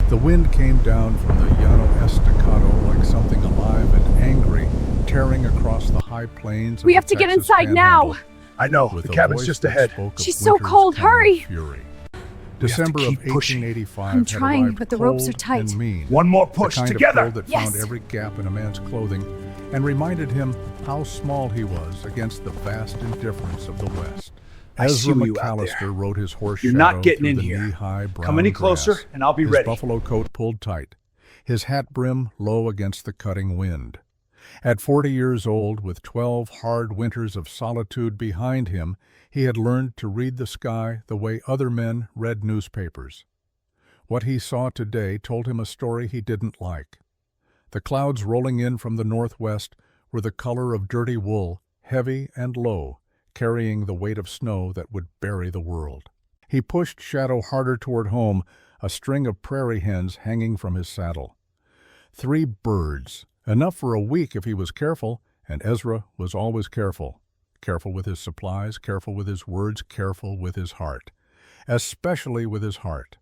The wind came down from the Llano Estacado like something alive and angry, tearing across the high plains of We the have to get Texas inside now. Panhandle I know. with The a cabin's voice just that ahead. spoke of She's so winter's cold, coming hurry. fury. We have to December of keep pushing. 1885 I'm had trying, arrived but the ropes are cold tight. and mean. One more push, the kind together. Of cold that Yes. found every gap in a man's clothing and reminded him how small he was against the vast indifference of the West. I see Ezra you out there. McAllister rode his horse You're shadow not getting through in the here. knee-high brown Come any closer, grass, and I'll be his ready. buffalo coat pulled tight, his hat brim low against the cutting wind. At 40 years old, with 12 hard winters of solitude behind him, he had learned to read the sky the way other men read newspapers. What he saw today told him a story he didn't like. The clouds rolling in from the northwest were the color of dirty wool, heavy and low, carrying the weight of snow that would bury the world. He pushed Shadow harder toward home, a string of prairie hens hanging from his saddle. 3 birds, enough for a week if he was careful, and Ezra was always careful. Careful with his supplies, careful with his words, careful with his heart. Especially with his heart.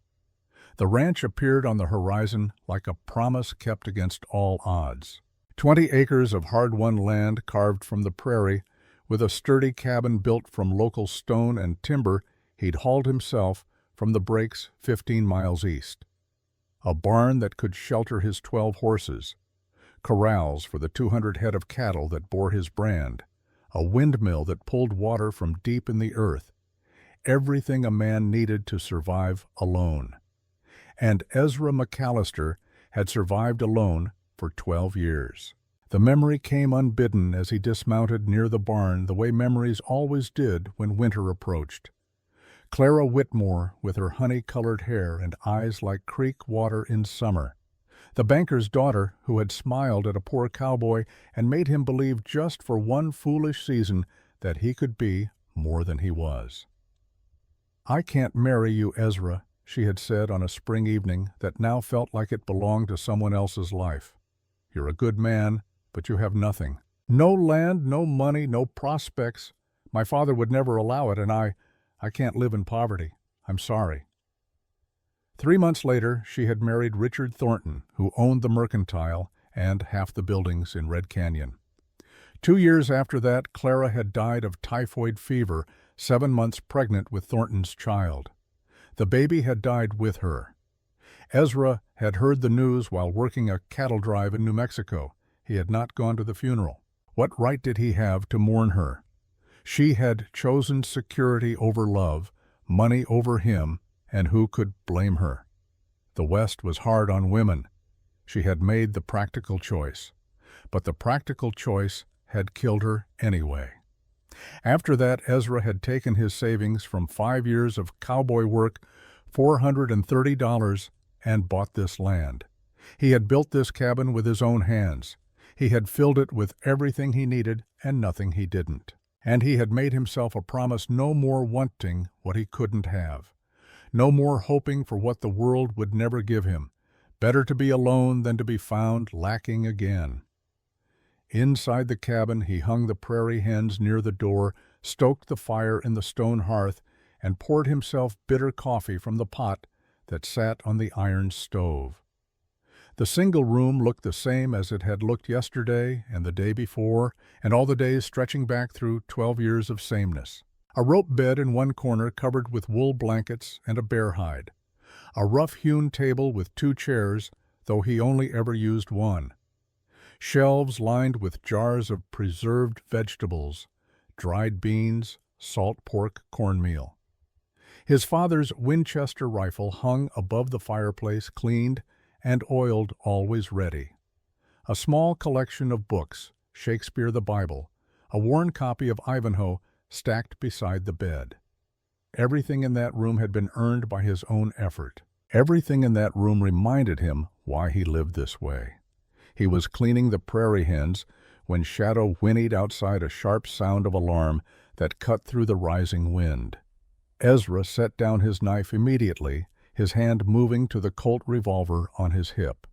The ranch appeared on the horizon like a promise kept against all odds. 20 acres of hard-won land carved from the prairie, with a sturdy cabin built from local stone and timber he'd hauled himself from the breaks 15 miles east. A barn that could shelter his 12 horses. Corrals for the 200 head of cattle that bore his brand. A windmill that pulled water from deep in the earth. Everything a man needed to survive alone. And Ezra McAllister had survived alone for 12 years. The memory came unbidden as he dismounted near the barn the way memories always did when winter approached. Clara Whitmore with her honey-colored hair and eyes like creek water in summer. The banker's daughter who had smiled at a poor cowboy and made him believe just for one foolish season that he could be more than he was. "I can't marry you, Ezra," she had said on a spring evening that now felt like it belonged to someone else's life. "You're a good man, but you have nothing. No land, no money, no prospects. My father would never allow it, and I can't live in poverty. I'm sorry." 3 months later, she had married Richard Thornton, who owned the Mercantile and half the buildings in Red Canyon. 2 years after that, Clara had died of typhoid fever, 7 months pregnant with Thornton's child. The baby had died with her. Ezra had heard the news while working a cattle drive in New Mexico. He had not gone to the funeral. What right did he have to mourn her? She had chosen security over love, money over him, and who could blame her? The West was hard on women. She had made the practical choice. But the practical choice had killed her anyway. After that, Ezra had taken his savings from 5 years of cowboy work, $430, and bought this land. He had built this cabin with his own hands. He had filled it with everything he needed and nothing he didn't. And he had made himself a promise no more wanting what he couldn't have. No more hoping for what the world would never give him. Better to be alone than to be found lacking again. Inside the cabin, he hung the prairie hens near the door, stoked the fire in the stone hearth, and poured himself bitter coffee from the pot that sat on the iron stove. The single room looked the same as it had looked yesterday and the day before, and all the days stretching back through 12 years of sameness. A rope bed in one corner covered with wool blankets and a bear hide. A rough-hewn table with 2 chairs, though he only ever used one. Shelves lined with jars of preserved vegetables, dried beans, salt pork, cornmeal. His father's Winchester rifle hung above the fireplace, cleaned and oiled, always ready. A small collection of books, Shakespeare, the Bible, a worn copy of Ivanhoe, stacked beside the bed. Everything in that room had been earned by his own effort. Everything in that room reminded him why he lived this way. He was cleaning the prairie hens when Shadow whinnied outside a sharp sound of alarm that cut through the rising wind. Ezra set down his knife immediately, his hand moving to the Colt revolver on his hip.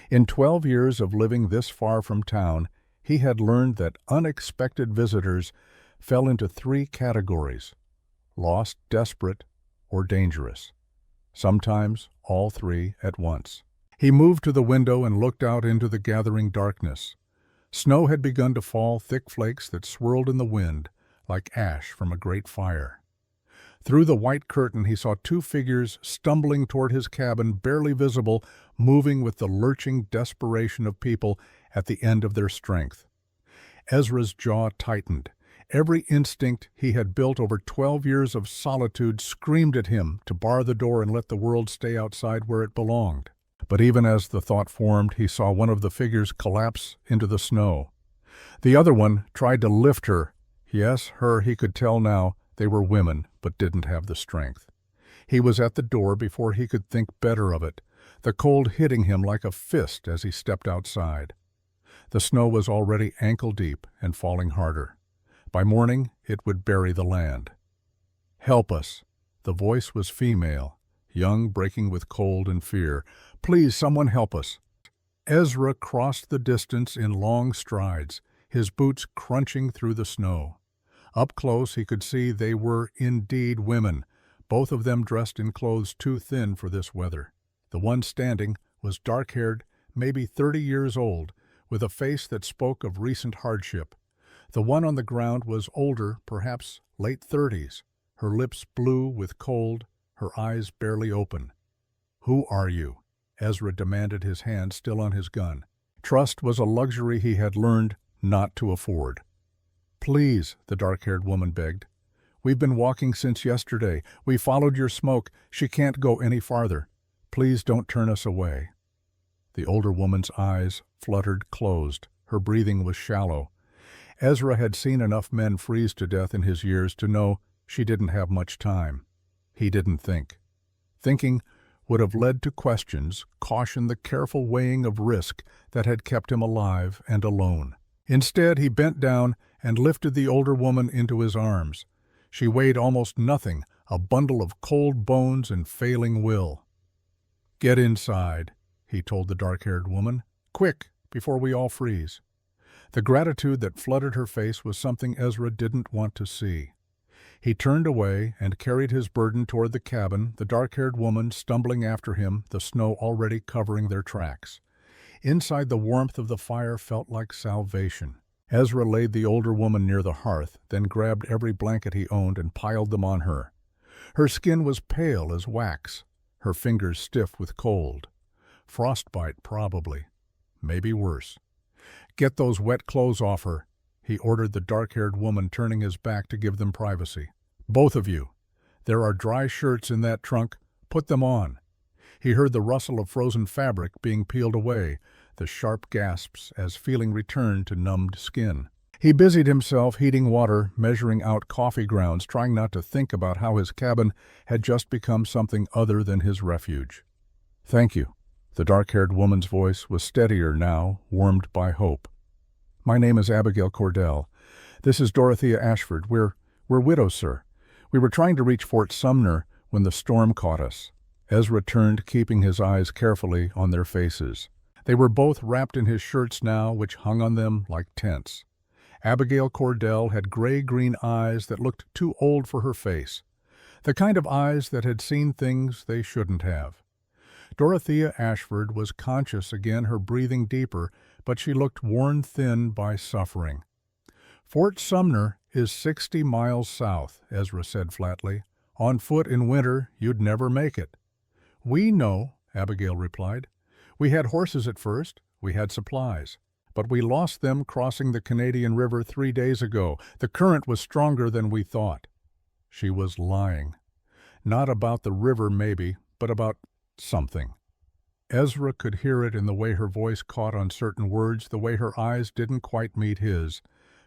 In 12 years of living this far from town, he had learned that unexpected visitors fell into 3 categories: lost, desperate, or dangerous. Sometimes all three at once. He moved to the window and looked out into the gathering darkness. Snow had begun to fall, thick flakes that swirled in the wind, like ash from a great fire. Through the white curtain he saw two figures stumbling toward his cabin, barely visible, moving with the lurching desperation of people at the end of their strength. Ezra's jaw tightened. Every instinct he had built over 12 years of solitude screamed at him to bar the door and let the world stay outside where it belonged. But even as the thought formed, he saw one of the figures collapse into the snow. The other one tried to lift her. Yes, her, he could tell now. They were women, but didn't have the strength. He was at the door before he could think better of it, the cold hitting him like a fist as he stepped outside. The snow was already ankle-deep and falling harder. By morning, it would bury the land. "Help us." The voice was female, young, breaking with cold and fear. "Please, someone help us." Ezra crossed the distance in long strides, his boots crunching through the snow. Up close he could see they were indeed women, both of them dressed in clothes too thin for this weather. The one standing was dark-haired, maybe 30 years old, with a face that spoke of recent hardship. The one on the ground was older, perhaps late 30s, her lips blue with cold, her eyes barely open. "Who are you?" Ezra demanded, his hand still on his gun. Trust was a luxury he had learned not to afford. "Please," the dark-haired woman begged. "We've been walking since yesterday. We followed your smoke. She can't go any farther. Please don't turn us away." The older woman's eyes fluttered closed. Her breathing was shallow. Ezra had seen enough men freeze to death in his years to know she didn't have much time. He didn't think. Thinking would have led to questions, caution, the careful weighing of risk that had kept him alive and alone. Instead, he bent down and lifted the older woman into his arms. She weighed almost nothing, a bundle of cold bones and failing will. "Get inside," he told the dark-haired woman. "Quick, before we all freeze." The gratitude that flooded her face was something Ezra didn't want to see. He turned away and carried his burden toward the cabin, the dark-haired woman stumbling after him, the snow already covering their tracks. Inside, the warmth of the fire felt like salvation. Ezra laid the older woman near the hearth, then grabbed every blanket he owned and piled them on her. Her skin was pale as wax, her fingers stiff with cold. Frostbite, probably. Maybe worse. "Get those wet clothes off her," he ordered the dark-haired woman, turning his back to give them privacy. "Both of you. There are dry shirts in that trunk. Put them on." He heard the rustle of frozen fabric being peeled away, the sharp gasps as feeling returned to numbed skin. He busied himself heating water, measuring out coffee grounds, trying not to think about how his cabin had just become something other than his refuge. "Thank you." The dark-haired woman's voice was steadier now, warmed by hope. "My name is Abigail Cordell. This is Dorothea Ashford. We're widows, sir. We were trying to reach Fort Sumner when the storm caught us." Ezra turned, keeping his eyes carefully on their faces. They were both wrapped in his shirts now, which hung on them like tents. Abigail Cordell had gray-green eyes that looked too old for her face, the kind of eyes that had seen things they shouldn't have. Dorothea Ashford was conscious again, her breathing deeper, but she looked worn thin by suffering. "Fort Sumner is 60 miles south," Ezra said flatly. "On foot in winter, you'd never make it." "We know," Abigail replied. "We had horses at first. We had supplies. But we lost them crossing the Canadian River 3 days ago. The current was stronger than we thought." She was lying. Not about the river, maybe, but about something. Ezra could hear it in the way her voice caught on certain words, the way her eyes didn't quite meet his.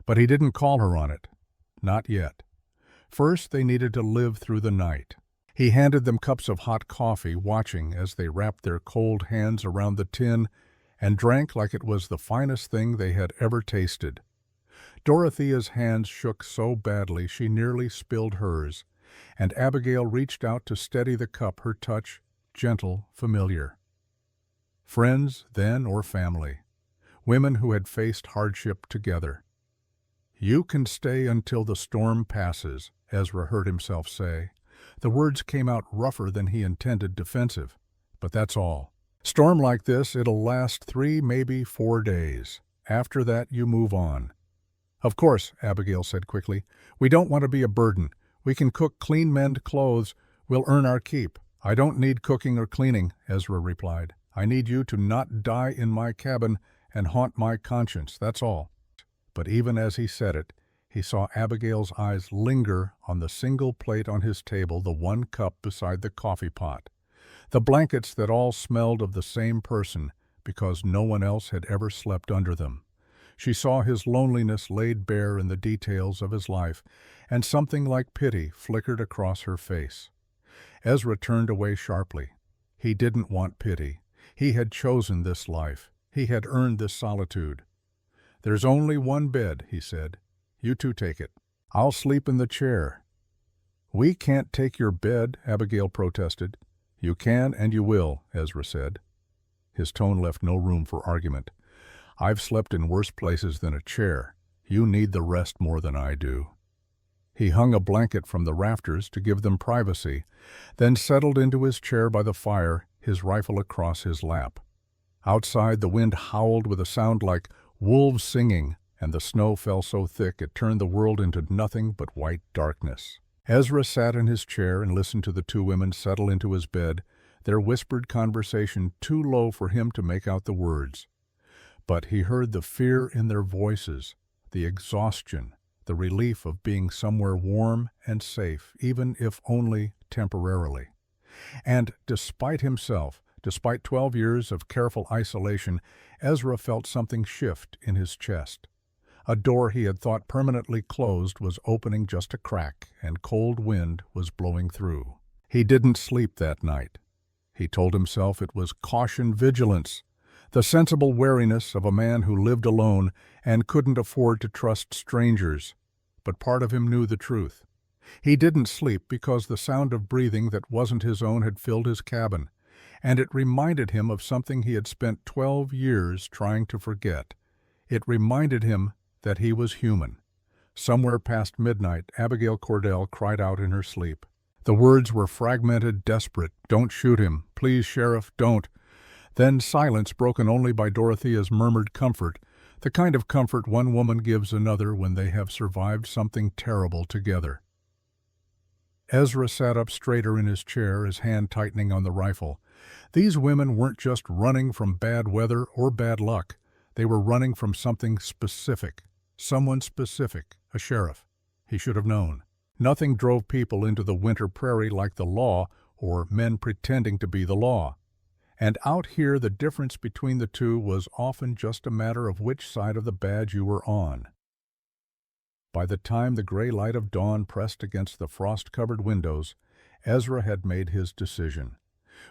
But he didn't call her on it. Not yet. First, they needed to live through the night. He handed them cups of hot coffee, watching as they wrapped their cold hands around the tin and drank like it was the finest thing they had ever tasted. Dorothea's hands shook so badly she nearly spilled hers, and Abigail reached out to steady the cup, her touch gentle, familiar. Friends, then, or family. Women who had faced hardship together. "You can stay until the storm passes," Ezra heard himself say. The words came out rougher than he intended, defensive. but that's all. Storm like this, it'll last 3, maybe 4 days. After that, you move on." "Of course," Abigail said quickly. "We don't want to be a burden. We can cook, clean, mend clothes. We'll earn our keep." "I don't need cooking or cleaning," Ezra replied. "I need you to not die in my cabin and haunt my conscience, that's all." But even as he said it, he saw Abigail's eyes linger on the single plate on his table, the one cup beside the coffee pot, the blankets that all smelled of the same person because no one else had ever slept under them. She saw his loneliness laid bare in the details of his life, and something like pity flickered across her face. Ezra turned away sharply. He didn't want pity. He had chosen this life. He had earned this solitude. "There's only one bed," he said. "You two take it. I'll sleep in the chair." "We can't take your bed," Abigail protested. "You can and you will," Ezra said. His tone left no room for argument. "I've slept in worse places than a chair. You need the rest more than I do." He hung a blanket from the rafters to give them privacy, then settled into his chair by the fire, his rifle across his lap. Outside, the wind howled with a sound like wolves singing, and the snow fell so thick it turned the world into nothing but white darkness. Ezra sat in his chair and listened to the two women settle into his bed, their whispered conversation too low for him to make out the words. But he heard the fear in their voices, the exhaustion, the relief of being somewhere warm and safe, even if only temporarily. And despite himself, despite 12 years of careful isolation, Ezra felt something shift in his chest. A door he had thought permanently closed was opening just a crack, and cold wind was blowing through. He didn't sleep that night. He told himself it was caution vigilance, the sensible wariness of a man who lived alone and couldn't afford to trust strangers. But part of him knew the truth. He didn't sleep because the sound of breathing that wasn't his own had filled his cabin, and it reminded him of something he had spent 12 years trying to forget. It reminded him that he was human. Somewhere past midnight, Abigail Cordell cried out in her sleep. The words were fragmented, desperate. "Don't shoot him. Please, Sheriff, don't." Then silence broken only by Dorothea's murmured comfort, the kind of comfort one woman gives another when they have survived something terrible together. Ezra sat up straighter in his chair, his hand tightening on the rifle. These women weren't just running from bad weather or bad luck. They were running from something specific. Someone specific, a sheriff. He should have known. Nothing drove people into the winter prairie like the law or men pretending to be the law. And out here the difference between the two was often just a matter of which side of the badge you were on. By the time the gray light of dawn pressed against the frost-covered windows, Ezra had made his decision.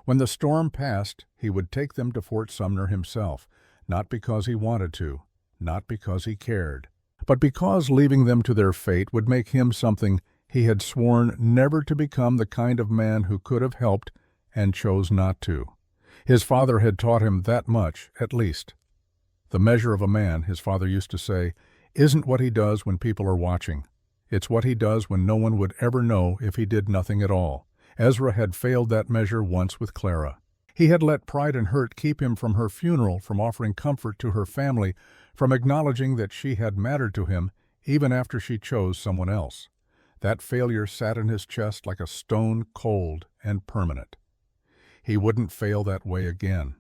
When the storm passed, he would take them to Fort Sumner himself, not because he wanted to, not because he cared, but because leaving them to their fate would make him something he had sworn never to become, the kind of man who could have helped and chose not to. His father had taught him that much, at least. The measure of a man, his father used to say, isn't what he does when people are watching. It's what he does when no one would ever know if he did nothing at all. Ezra had failed that measure once with Clara. He had let pride and hurt keep him from her funeral, from offering comfort to her family, from acknowledging that she had mattered to him even after she chose someone else. That failure sat in his chest like a stone, cold and permanent. He wouldn't fail that way again.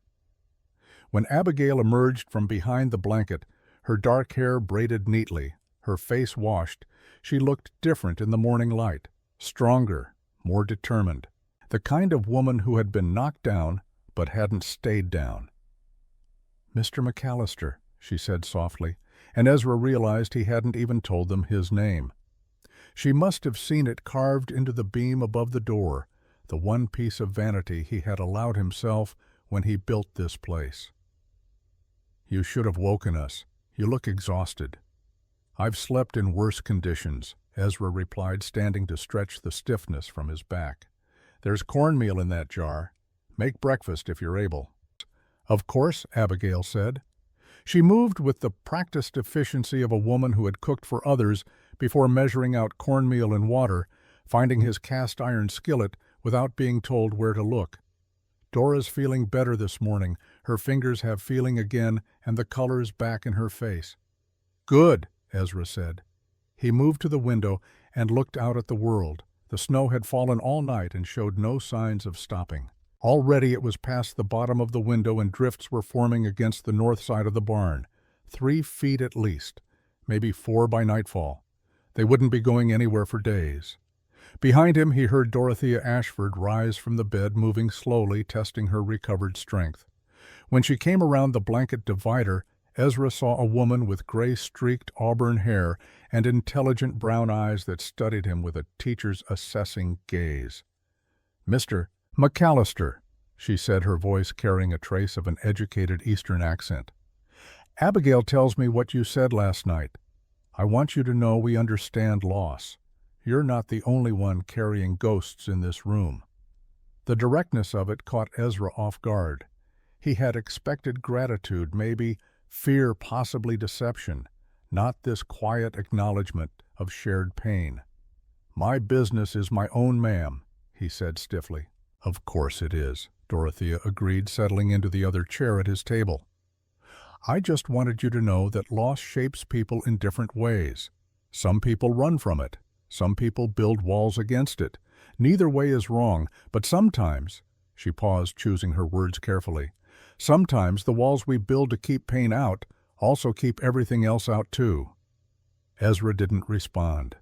When Abigail emerged from behind the blanket, her dark hair braided neatly, her face washed, she looked different in the morning light, stronger, more determined, the kind of woman who had been knocked down but hadn't stayed down. "Mr. McAllister," she said softly, and Ezra realized he hadn't even told them his name. She must have seen it carved into the beam above the door, the one piece of vanity he had allowed himself when he built this place. "You should have woken us. You look exhausted." "I've slept in worse conditions," Ezra replied, standing to stretch the stiffness from his back. "There's cornmeal in that jar. Make breakfast if you're able." "Of course," Abigail said. She moved with the practiced efficiency of a woman who had cooked for others before measuring out cornmeal and water, finding his cast-iron skillet without being told where to look. Dora's feeling better this morning. Her fingers have feeling again, and the color's back in her face. Good, Ezra said. He moved to the window and looked out at the world. The snow had fallen all night and showed no signs of stopping. Already it was past the bottom of the window and drifts were forming against the north side of the barn. 3 feet at least, maybe 4 by nightfall. They wouldn't be going anywhere for days. Behind him he heard Dorothea Ashford rise from the bed, moving slowly, testing her recovered strength. When she came around the blanket divider, Ezra saw a woman with gray-streaked auburn hair and intelligent brown eyes that studied him with a teacher's assessing gaze. "Mr. McAllister," she said, her voice carrying a trace of an educated Eastern accent. "Abigail tells me what you said last night. I want you to know we understand loss. You're not the only one carrying ghosts in this room." The directness of it caught Ezra off guard. He had expected gratitude, maybe fear, possibly deception, not this quiet acknowledgement of shared pain. "My business is my own, ma'am," he said stiffly. "Of course it is," Dorothea agreed, settling into the other chair at his table. "I just wanted you to know that loss shapes people in different ways. Some people run from it. Some people build walls against it. Neither way is wrong, but sometimes," she paused, choosing her words carefully, "sometimes the walls we build to keep pain out also keep everything else out too." Ezra didn't respond.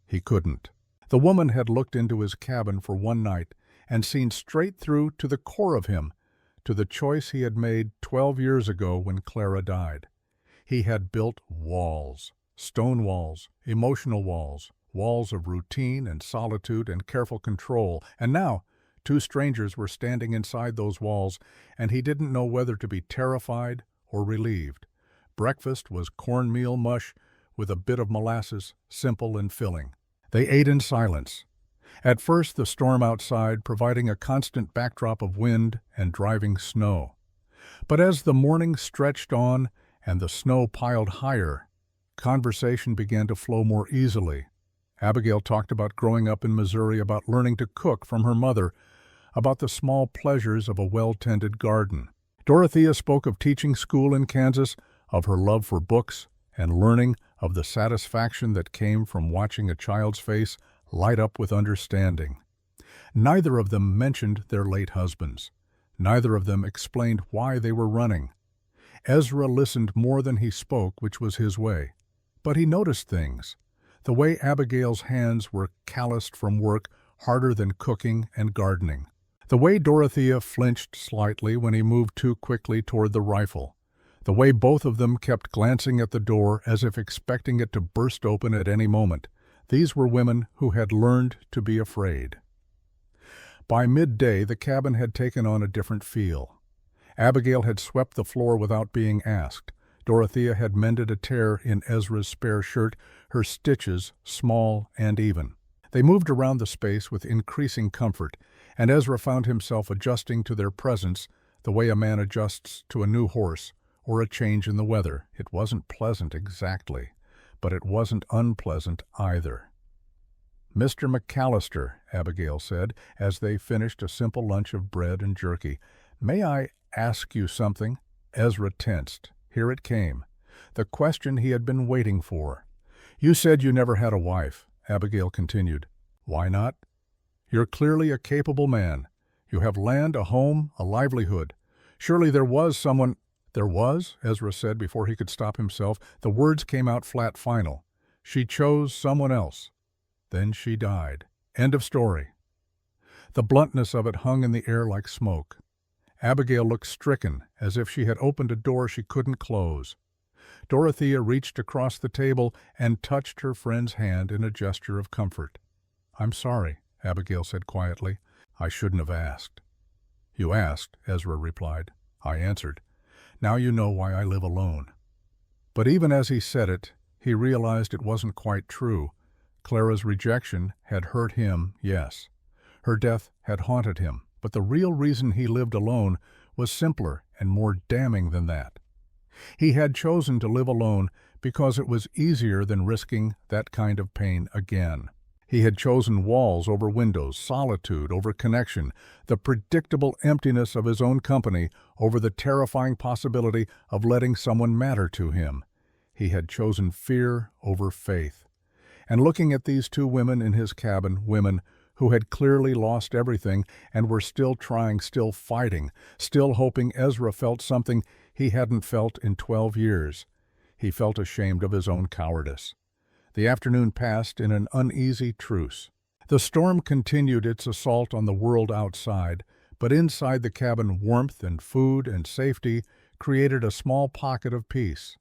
He couldn't. The woman had looked into his cabin for one night and seen straight through to the core of him, to the choice he had made 12 years ago when Clara died. He had built walls, stone walls, emotional walls, walls of routine and solitude and careful control, and now 2 strangers were standing inside those walls, and he didn't know whether to be terrified or relieved. Breakfast was cornmeal mush with a bit of molasses, simple and filling. They ate in silence. At first the storm outside providing a constant backdrop of wind and driving snow. But as the morning stretched on and the snow piled higher, conversation began to flow more easily. Abigail talked about growing up in Missouri, about learning to cook from her mother, about the small pleasures of a well-tended garden. Dorothea spoke of teaching school in Kansas, of her love for books, and learning of the satisfaction that came from watching a child's face light up with understanding. Neither of them mentioned their late husbands. Neither of them explained why they were running. Ezra listened more than he spoke, which was his way. But he noticed things. The way Abigail's hands were calloused from work harder than cooking and gardening. The way Dorothea flinched slightly when he moved too quickly toward the rifle. The way both of them kept glancing at the door as if expecting it to burst open at any moment. These were women who had learned to be afraid. By midday, the cabin had taken on a different feel. Abigail had swept the floor without being asked. Dorothea had mended a tear in Ezra's spare shirt, her stitches small and even. They moved around the space with increasing comfort, and Ezra found himself adjusting to their presence the way a man adjusts to a new horse or a change in the weather. It wasn't pleasant exactly, but it wasn't unpleasant either. "Mr. McAllister," Abigail said, as they finished a simple lunch of bread and jerky, "may I ask you something?" Ezra tensed. Here it came, the question he had been waiting for. "You said you never had a wife," Abigail continued. "Why not? You're clearly a capable man. You have land, a home, a livelihood. Surely there was someone—" "There was," Ezra said before he could stop himself. The words came out flat final. "She chose someone else. Then she died. End of story." The bluntness of it hung in the air like smoke. Abigail looked stricken, as if she had opened a door she couldn't close. Dorothea reached across the table and touched her friend's hand in a gesture of comfort. "I'm sorry," Abigail said quietly. "I shouldn't have asked." "You asked," Ezra replied. "I answered. Now you know why I live alone." But even as he said it, he realized it wasn't quite true. Clara's rejection had hurt him, yes. Her death had haunted him, but the real reason he lived alone was simpler and more damning than that. He had chosen to live alone because it was easier than risking that kind of pain again. He had chosen walls over windows, solitude over connection, the predictable emptiness of his own company over the terrifying possibility of letting someone matter to him. He had chosen fear over faith. And looking at these two women in his cabin, women who had clearly lost everything and were still trying, still fighting, still hoping, Ezra felt something he hadn't felt in 12 years. He felt ashamed of his own cowardice. The afternoon passed in an uneasy truce. The storm continued its assault on the world outside, but inside the cabin warmth and food and safety created a small pocket of peace.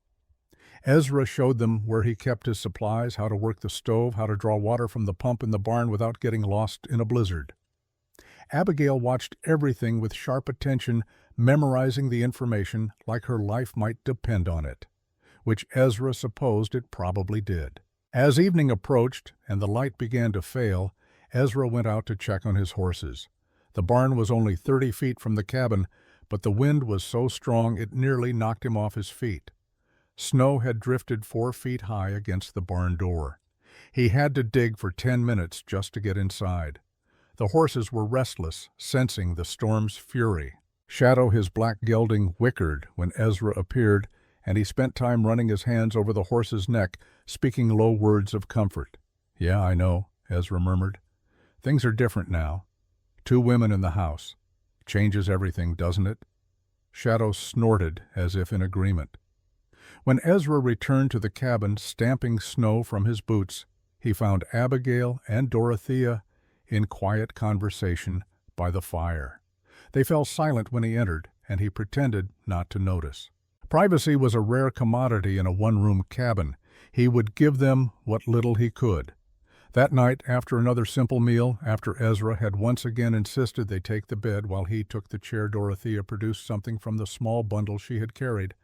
Ezra showed them where he kept his supplies, how to work the stove, how to draw water from the pump in the barn without getting lost in a blizzard. Abigail watched everything with sharp attention, memorizing the information like her life might depend on it, which Ezra supposed it probably did. As evening approached and the light began to fail, Ezra went out to check on his horses. The barn was only 30 feet from the cabin, but the wind was so strong it nearly knocked him off his feet. Snow had drifted 4 feet high against the barn door. He had to dig for 10 minutes just to get inside. The horses were restless, sensing the storm's fury. Shadow, his black gelding, whickered when Ezra appeared, and he spent time running his hands over the horse's neck, speaking low words of comfort. "Yeah, I know," Ezra murmured. "Things are different now. 2 women in the house. Changes everything, doesn't it?" Shadow snorted as if in agreement. When Ezra returned to the cabin, stamping snow from his boots, he found Abigail and Dorothea in quiet conversation by the fire. They fell silent when he entered, and he pretended not to notice. Privacy was a rare commodity in a one-room cabin. He would give them what little he could. That night, after another simple meal, after Ezra had once again insisted they take the bed while he took the chair, Dorothea produced something from the small bundle she had carried.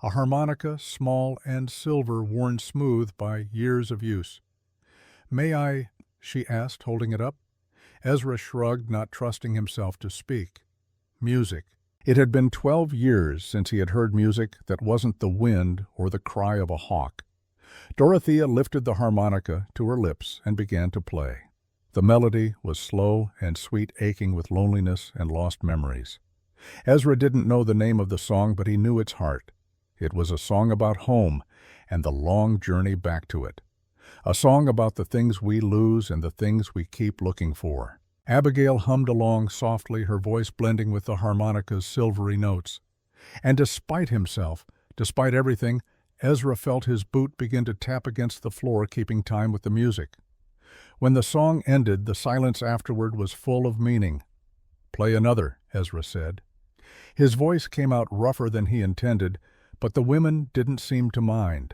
A harmonica, small and silver, worn smooth by years of use. "May I?" she asked, holding it up. Ezra shrugged, not trusting himself to speak. Music. It had been 12 years since he had heard music that wasn't the wind or the cry of a hawk. Dorothea lifted the harmonica to her lips and began to play. The melody was slow and sweet, aching with loneliness and lost memories. Ezra didn't know the name of the song, but he knew its heart. It was a song about home and the long journey back to it. A song about the things we lose and the things we keep looking for. Abigail hummed along softly, her voice blending with the harmonica's silvery notes. And despite himself, despite everything, Ezra felt his boot begin to tap against the floor, keeping time with the music. When the song ended, the silence afterward was full of meaning. "Play another," Ezra said. His voice came out rougher than he intended, but the women didn't seem to mind.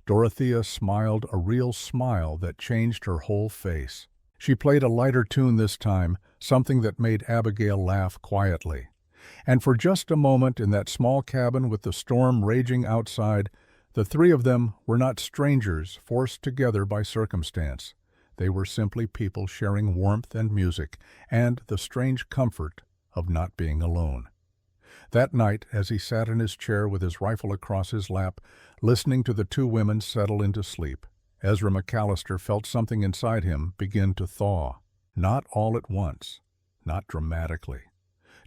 Dorothea smiled a real smile that changed her whole face. She played a lighter tune this time, something that made Abigail laugh quietly. And for just a moment in that small cabin with the storm raging outside, the 3 of them were not strangers forced together by circumstance. They were simply people sharing warmth and music and the strange comfort of not being alone. That night, as he sat in his chair with his rifle across his lap, listening to the 2 women settle into sleep, Ezra McAllister felt something inside him begin to thaw. Not all at once, not dramatically.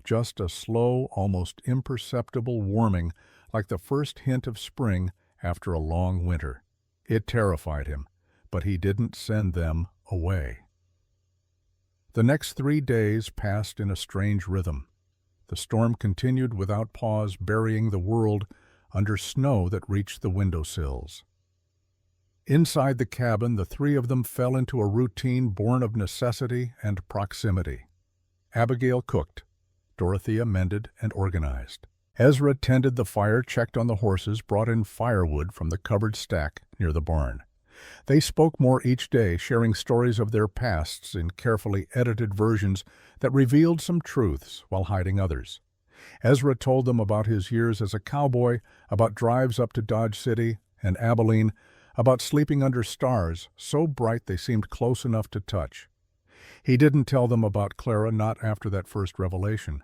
Just a slow, almost imperceptible warming, like the first hint of spring after a long winter. It terrified him, but he didn't send them away. The next 3 days passed in a strange rhythm. The storm continued without pause, burying the world under snow that reached the windowsills. Inside the cabin, the 3 of them fell into a routine born of necessity and proximity. Abigail cooked. Dorothea mended and organized. Ezra tended the fire, checked on the horses, brought in firewood from the covered stack near the barn. They spoke more each day, sharing stories of their pasts in carefully edited versions that revealed some truths while hiding others. Ezra told them about his years as a cowboy, about drives up to Dodge City and Abilene, about sleeping under stars so bright they seemed close enough to touch. He didn't tell them about Clara, not after that first revelation.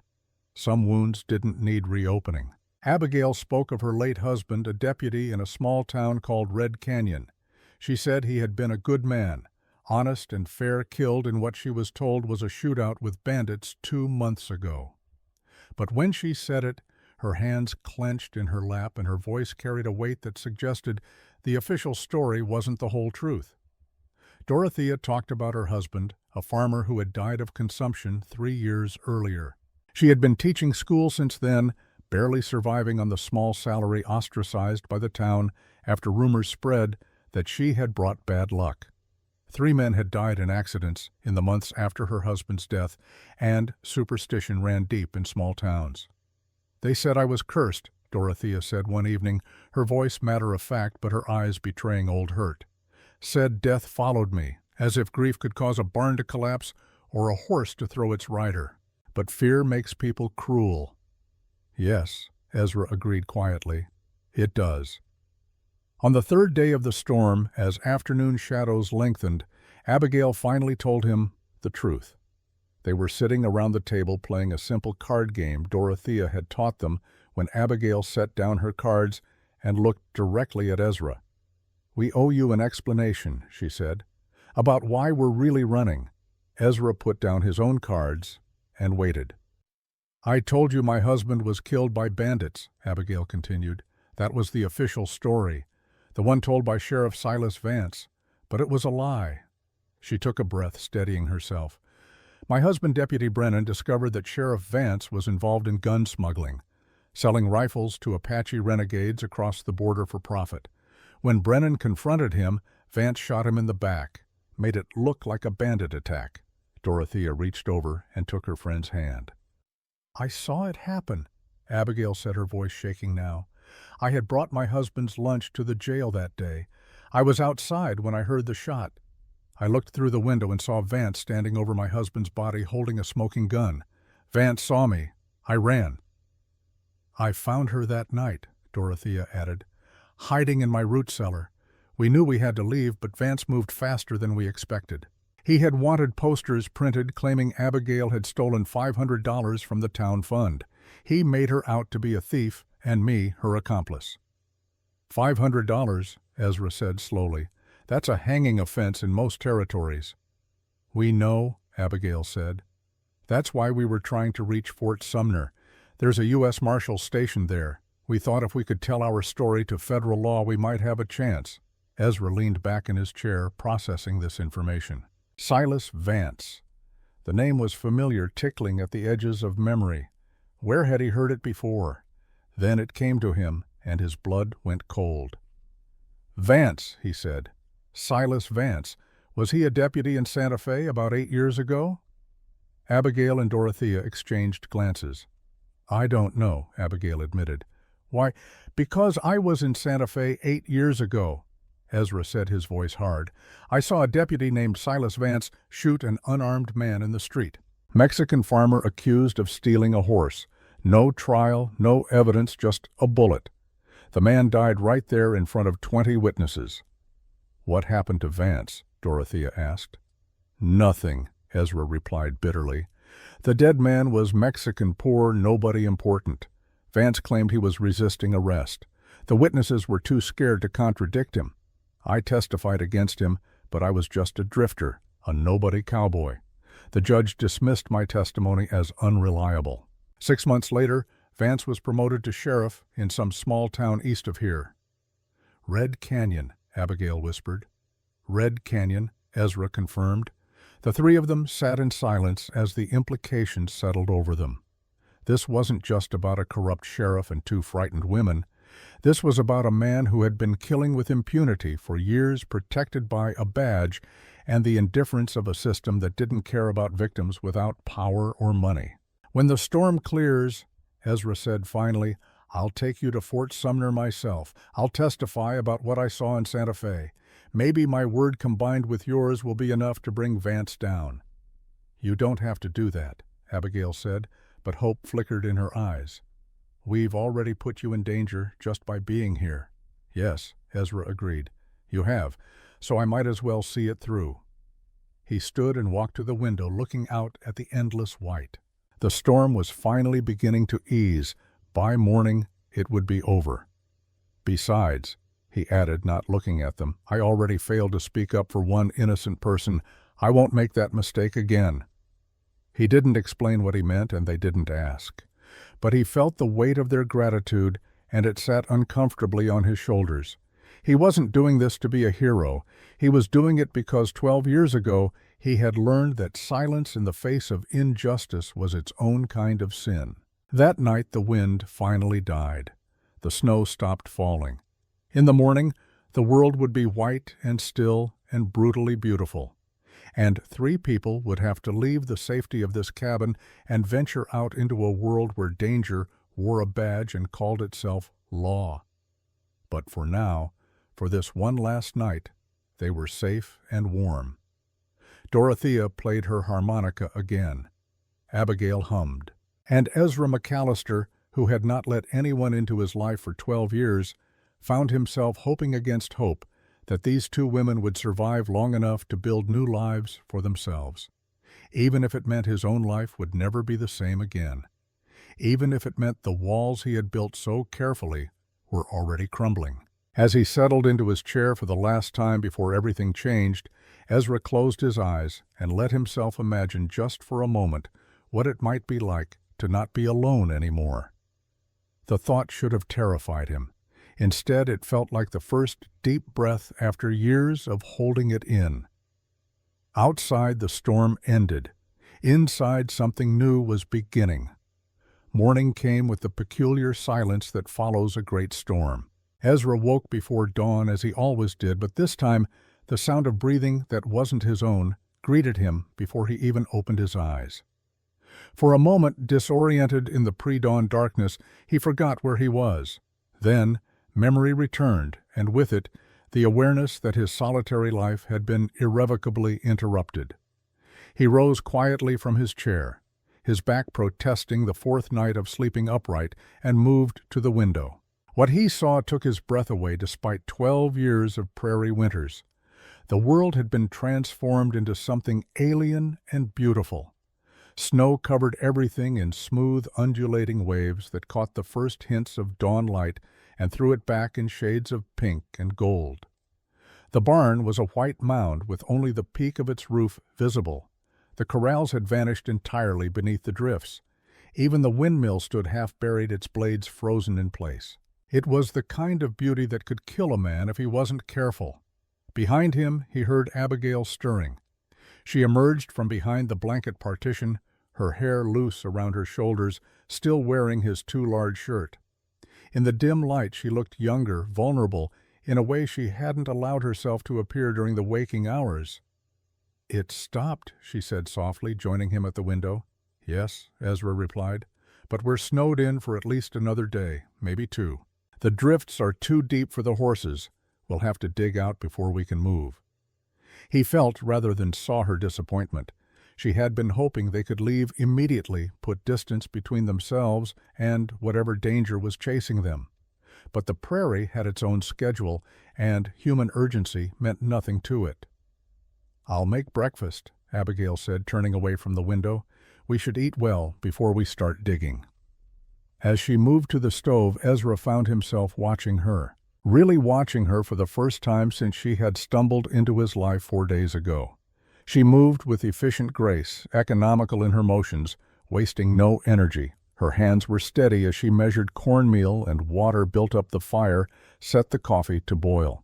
Some wounds didn't need reopening. Abigail spoke of her late husband, a deputy in a small town called Red Canyon. She said he had been a good man, honest and fair, killed in what she was told was a shootout with bandits 2 months ago. But when she said it, her hands clenched in her lap and her voice carried a weight that suggested the official story wasn't the whole truth. Dorothea talked about her husband, a farmer who had died of consumption 3 years earlier. She had been teaching school since then, barely surviving on the small salary, ostracized by the town after rumors spread that she had brought bad luck. 3 men had died in accidents in the months after her husband's death, and superstition ran deep in small towns. "They said I was cursed," Dorothea said one evening, her voice matter-of-fact but her eyes betraying old hurt. "Said death followed me, as if grief could cause a barn to collapse or a horse to throw its rider. But fear makes people cruel." "Yes," Ezra agreed quietly, "it does." On the 3rd day of the storm, as afternoon shadows lengthened, Abigail finally told him the truth. They were sitting around the table playing a simple card game Dorothea had taught them when Abigail set down her cards and looked directly at Ezra. "We owe you an explanation," she said, "about why we're really running." Ezra put down his own cards and waited. "I told you my husband was killed by bandits," Abigail continued. "That was the official story, the one told by Sheriff Silas Vance, but it was a lie." She took a breath, steadying herself. "My husband, Deputy Brennan, discovered that Sheriff Vance was involved in gun smuggling, selling rifles to Apache renegades across the border for profit. When Brennan confronted him, Vance shot him in the back, made it look like a bandit attack." Dorothea reached over and took her friend's hand. "I saw it happen," Abigail said, her voice shaking now. "I had brought my husband's lunch to the jail that day. I was outside when I heard the shot. I looked through the window and saw Vance standing over my husband's body holding a smoking gun. Vance saw me. I ran." "I found her that night," Dorothea added, "hiding in my root cellar. We knew we had to leave, but Vance moved faster than we expected. He had wanted posters printed claiming Abigail had stolen $500 from the town fund. He made her out to be a thief and me her accomplice." $500, Ezra said slowly. "That's a hanging offense in most territories." "We know," Abigail said. "That's why we were trying to reach Fort Sumner. There's a U.S. Marshal stationed there. We thought if we could tell our story to federal law we might have a chance." Ezra leaned back in his chair, processing this information. Silas Vance. The name was familiar, tickling at the edges of memory. Where had he heard it before? Then it came to him, and his blood went cold. "Vance," he said. "Silas Vance. Was he a deputy in Santa Fe about 8 years ago?" Abigail and Dorothea exchanged glances. "I don't know," Abigail admitted. "Why, because I was in Santa Fe 8 years ago," Ezra said, his voice hard. "I saw a deputy named Silas Vance shoot an unarmed man in the street. Mexican farmer accused of stealing a horse. No trial, no evidence, just a bullet. The man died right there in front of 20 witnesses." "What happened to Vance?" Dorothea asked. "Nothing," Ezra replied bitterly. "The dead man was Mexican poor, nobody important. Vance claimed he was resisting arrest. The witnesses were too scared to contradict him. I testified against him, but I was just a drifter, a nobody cowboy. The judge dismissed my testimony as unreliable. 6 months later, Vance was promoted to sheriff in some small town east of here." "Red Canyon," Abigail whispered. "Red Canyon," Ezra confirmed. The 3 of them sat in silence as the implications settled over them. This wasn't just about a corrupt sheriff and 2 frightened women. This was about a man who had been killing with impunity for years, protected by a badge and the indifference of a system that didn't care about victims without power or money. "When the storm clears," Ezra said finally, "I'll take you to Fort Sumner myself. I'll testify about what I saw in Santa Fe. Maybe my word combined with yours will be enough to bring Vance down." "You don't have to do that," Abigail said, but hope flickered in her eyes. "We've already put you in danger just by being here." "Yes," Ezra agreed. "You have, so I might as well see it through." He stood and walked to the window, looking out at the endless white. The storm was finally beginning to ease. By morning, it would be over. Besides, he added, not looking at them. "I already failed to speak up for one innocent person. I won't make that mistake again." He didn't explain what he meant, and they didn't ask. But he felt the weight of their gratitude, and it sat uncomfortably on his shoulders. He wasn't doing this to be a hero. He was doing it because 12 years ago he had learned that silence in the face of injustice was its own kind of sin. That night the wind finally died. The snow stopped falling. In the morning, the world would be white and still and brutally beautiful. And 3 people would have to leave the safety of this cabin and venture out into a world where danger wore a badge and called itself law. But for now, for this one last night, they were safe and warm. Dorothea played her harmonica again. Abigail hummed. And Ezra McAllister, who had not let anyone into his life for 12 years, found himself hoping against hope that these 2 women would survive long enough to build new lives for themselves, even if it meant his own life would never be the same again, even if it meant the walls he had built so carefully were already crumbling. As he settled into his chair for the last time before everything changed, Ezra closed his eyes and let himself imagine just for a moment what it might be like to not be alone anymore. The thought should have terrified him. Instead, it felt like the first deep breath after years of holding it in. Outside, the storm ended. Inside, something new was beginning. Morning came with the peculiar silence that follows a great storm. Ezra woke before dawn as he always did, but this time the sound of breathing that wasn't his own greeted him before he even opened his eyes. For a moment, disoriented in the pre-dawn darkness, he forgot where he was. Then, memory returned, and with it, the awareness that his solitary life had been irrevocably interrupted. He rose quietly from his chair, his back protesting the 4th night of sleeping upright, and moved to the window. What he saw took his breath away despite 12 years of prairie winters. The world had been transformed into something alien and beautiful. Snow covered everything in smooth, undulating waves that caught the first hints of dawn light and threw it back in shades of pink and gold. The barn was a white mound with only the peak of its roof visible. The corrals had vanished entirely beneath the drifts. Even the windmill stood half-buried, its blades frozen in place. It was the kind of beauty that could kill a man if he wasn't careful. Behind him, he heard Abigail stirring. She emerged from behind the blanket partition, her hair loose around her shoulders, still wearing his too large shirt. In the dim light, she looked younger, vulnerable, in a way she hadn't allowed herself to appear during the waking hours. "It stopped," she said softly, joining him at the window. "Yes," Ezra replied, "but we're snowed in for at least another day, maybe 2. The drifts are too deep for the horses. We'll have to dig out before we can move." He felt rather than saw her disappointment. She had been hoping they could leave immediately, put distance between themselves and whatever danger was chasing them. But the prairie had its own schedule, and human urgency meant nothing to it. "I'll make breakfast," Abigail said, turning away from the window. "We should eat well before we start digging." As she moved to the stove, Ezra found himself watching her, really watching her for the first time since she had stumbled into his life 4 days ago. She moved with efficient grace, economical in her motions, wasting no energy. Her hands were steady as she measured cornmeal and water, built up the fire, set the coffee to boil.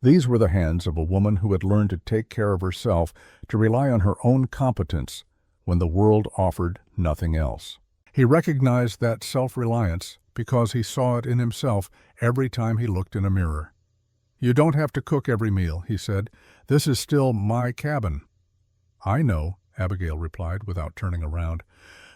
These were the hands of a woman who had learned to take care of herself, to rely on her own competence when the world offered nothing else. He recognized that self-reliance because he saw it in himself every time he looked in a mirror. "You don't have to cook every meal," he said. "This is still my cabin." "I know," Abigail replied without turning around,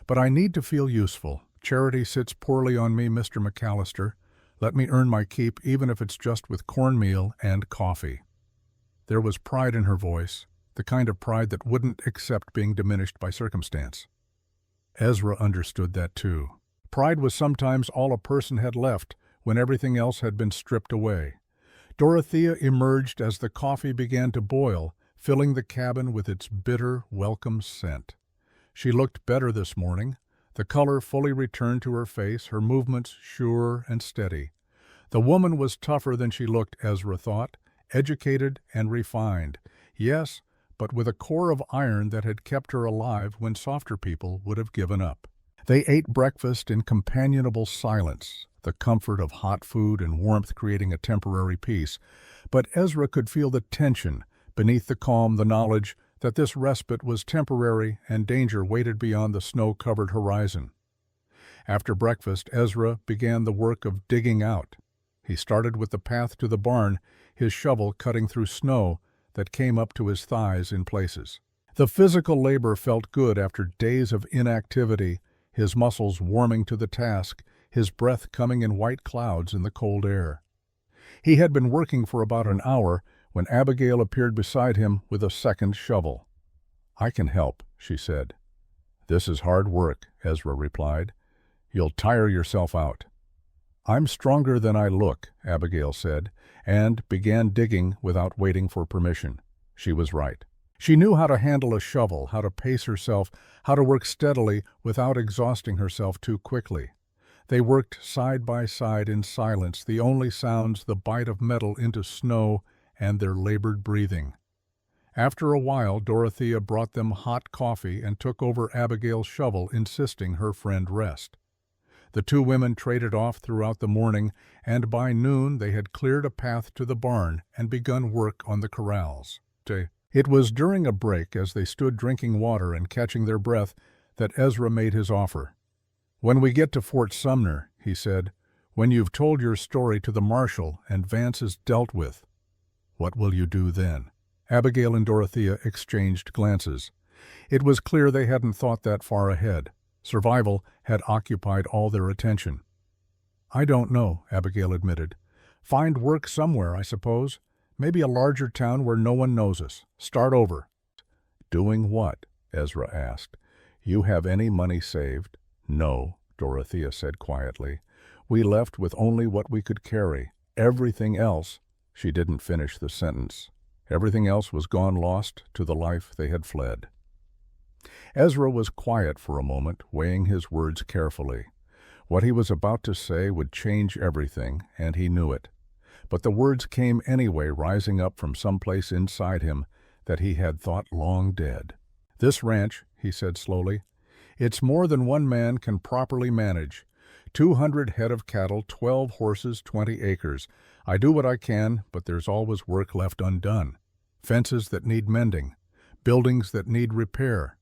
"but I need to feel useful. Charity sits poorly on me, Mr. McAllister. Let me earn my keep, even if it's just with cornmeal and coffee." There was pride in her voice, the kind of pride that wouldn't accept being diminished by circumstance. Ezra understood that too. Pride was sometimes all a person had left when everything else had been stripped away. Dorothea emerged as the coffee began to boil, filling the cabin with its bitter, welcome scent. She looked better this morning. The color fully returned to her face, her movements sure and steady. The woman was tougher than she looked, Ezra thought, educated and refined. Yes, but with a core of iron that had kept her alive when softer people would have given up. They ate breakfast in companionable silence, the comfort of hot food and warmth creating a temporary peace. But Ezra could feel the tension beneath the calm, the knowledge that this respite was temporary and danger waited beyond the snow-covered horizon. After breakfast, Ezra began the work of digging out. He started with the path to the barn, his shovel cutting through snow that came up to his thighs in places. The physical labor felt good after days of inactivity, his muscles warming to the task, his breath coming in white clouds in the cold air. He had been working for about an hour when Abigail appeared beside him with a second shovel. "I can help," she said. "This is hard work," Ezra replied. "You'll tire yourself out." "I'm stronger than I look," Abigail said, and began digging without waiting for permission. She was right. She knew how to handle a shovel, how to pace herself, how to work steadily without exhausting herself too quickly. They worked side by side in silence, the only sounds the bite of metal into snow and their labored breathing. After a while, Dorothea brought them hot coffee and took over Abigail's shovel, insisting her friend rest. The two women traded off throughout the morning, and by noon they had cleared a path to the barn and begun work on the corrals. It was during a break, as they stood drinking water and catching their breath, that Ezra made his offer. "When we get to Fort Sumner," he said, "when you've told your story to the marshal and Vance is dealt with, what will you do then?" Abigail and Dorothea exchanged glances. It was clear they hadn't thought that far ahead. Survival had occupied all their attention. "I don't know," Abigail admitted. "Find work somewhere, I suppose. Maybe a larger town where no one knows us. Start over." "Doing what?" Ezra asked. "You have any money saved?" "No," Dorothea said quietly. "We left with only what we could carry. Everything else—" She didn't finish the sentence. Everything else was gone lost to the life they had fled. Ezra was quiet for a moment, weighing his words carefully. What he was about to say would change everything, and he knew it. But the words came anyway, rising up from someplace inside him that he had thought long dead. "This ranch," he said slowly, "it's more than one man can properly manage. 200 head of cattle, 12 horses, 20 acres. I do what I can, but there's always work left undone. Fences that need mending, buildings that need repair,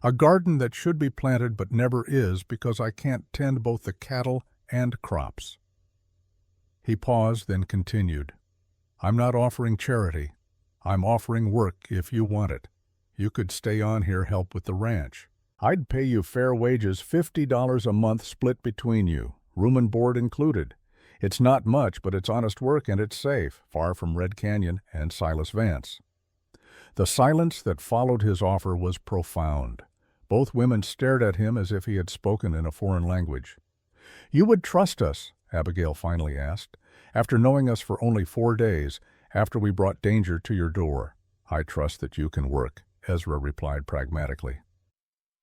a garden that should be planted but never is because I can't tend both the cattle and crops." He paused, then continued. "I'm not offering charity. I'm offering work if you want it. You could stay on here, help with the ranch. I'd pay you fair wages, $50 a month split between you, room and board included. It's not much, but it's honest work and it's safe, far from Red Canyon and Silas Vance." The silence that followed his offer was profound. Both women stared at him as if he had spoken in a foreign language. "You would trust us?" Abigail finally asked. "After knowing us for only 4 days, after we brought danger to your door." "I trust that you can work," Ezra replied pragmatically.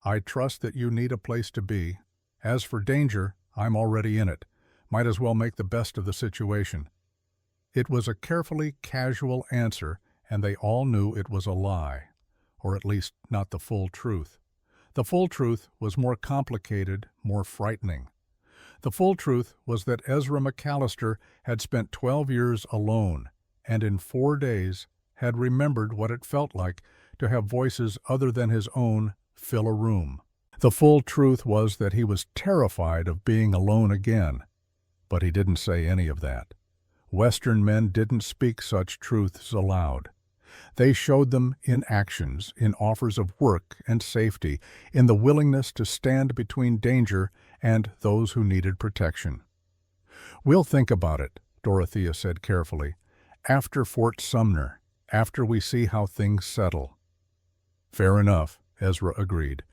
"I trust that you need a place to be. As for danger, I'm already in it. Might as well make the best of the situation." It was a carefully casual answer, and they all knew it was a lie, or at least not the full truth. The full truth was more complicated, more frightening. The full truth was that Ezra McAllister had spent 12 years alone, and in 4 days had remembered what it felt like to have voices other than his own fill a room. The full truth was that he was terrified of being alone again, but he didn't say any of that. Western men didn't speak such truths aloud. They showed them in actions, in offers of work and safety, in the willingness to stand between danger and those who needed protection. "We'll think about it," Dorothea said carefully, "after Fort Sumner, after we see how things settle." "Fair enough," Ezra agreed.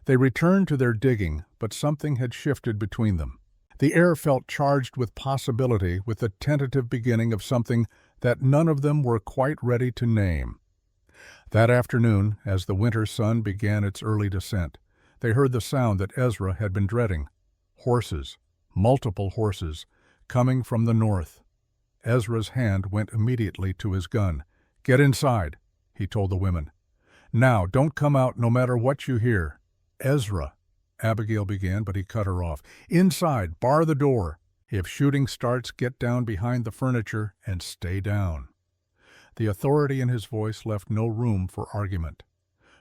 They returned to their digging, but something had shifted between them. The air felt charged with possibility, with the tentative beginning of something that none of them were quite ready to name. That afternoon, as the winter sun began its early descent, they heard the sound that Ezra had been dreading. Horses, multiple horses, coming from the north. Ezra's hand went immediately to his gun. "Get inside," he told the women. "Now, don't come out no matter what you hear." "Ezra," Abigail began, but he cut her off. "Inside, bar the door. If shooting starts, get down behind the furniture and stay down." The authority in his voice left no room for argument.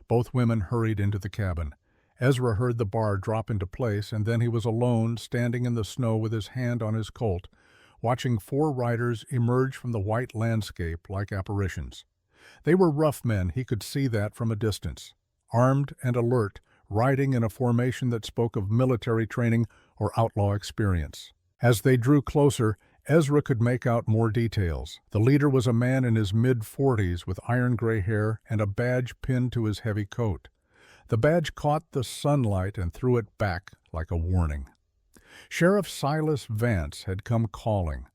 Both women hurried into the cabin. Ezra heard the bar drop into place, and then he was alone, standing in the snow with his hand on his Colt, watching 4 riders emerge from the white landscape like apparitions. They were rough men, he could see that from a distance, armed and alert, riding in a formation that spoke of military training or outlaw experience. As they drew closer, Ezra could make out more details. The leader was a man in his mid-40s with iron-gray hair and a badge pinned to his heavy coat. The badge caught the sunlight and threw it back like a warning. Sheriff Silas Vance had come calling.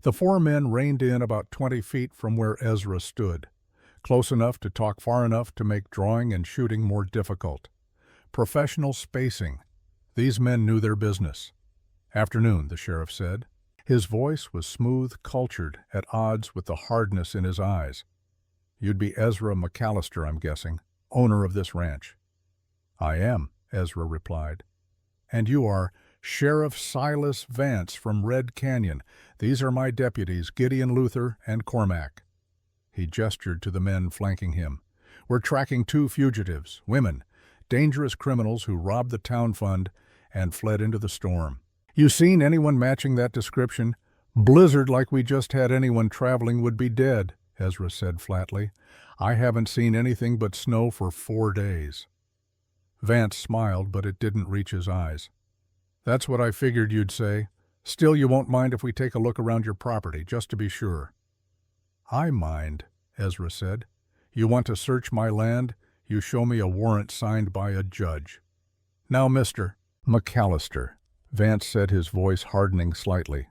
The 4 men reined in about 20 feet from where Ezra stood, close enough to talk, far enough to make drawing and shooting more difficult. Professional spacing. These men knew their business. "Afternoon," the sheriff said. His voice was smooth, cultured, at odds with the hardness in his eyes. "You'd be Ezra McAllister, I'm guessing, owner of this ranch." "I am," Ezra replied. "And you are Sheriff Silas Vance from Red Canyon. These are my deputies, Gideon Luther and Cormac." He gestured to the men flanking him. "We're tracking 2 fugitives, women, dangerous criminals who robbed the town fund and fled into the storm. You seen anyone matching that description? Blizzard like we just had, anyone traveling would be dead," Ezra said flatly. "I haven't seen anything but snow for 4 days." Vance smiled, but it didn't reach his eyes. "That's what I figured you'd say. Still, you won't mind if we take a look around your property, just to be sure." "I mind," Ezra said. "You want to search my land? You show me a warrant signed by a judge." "Now, Mr. McAllister," Vance said, his voice hardening slightly,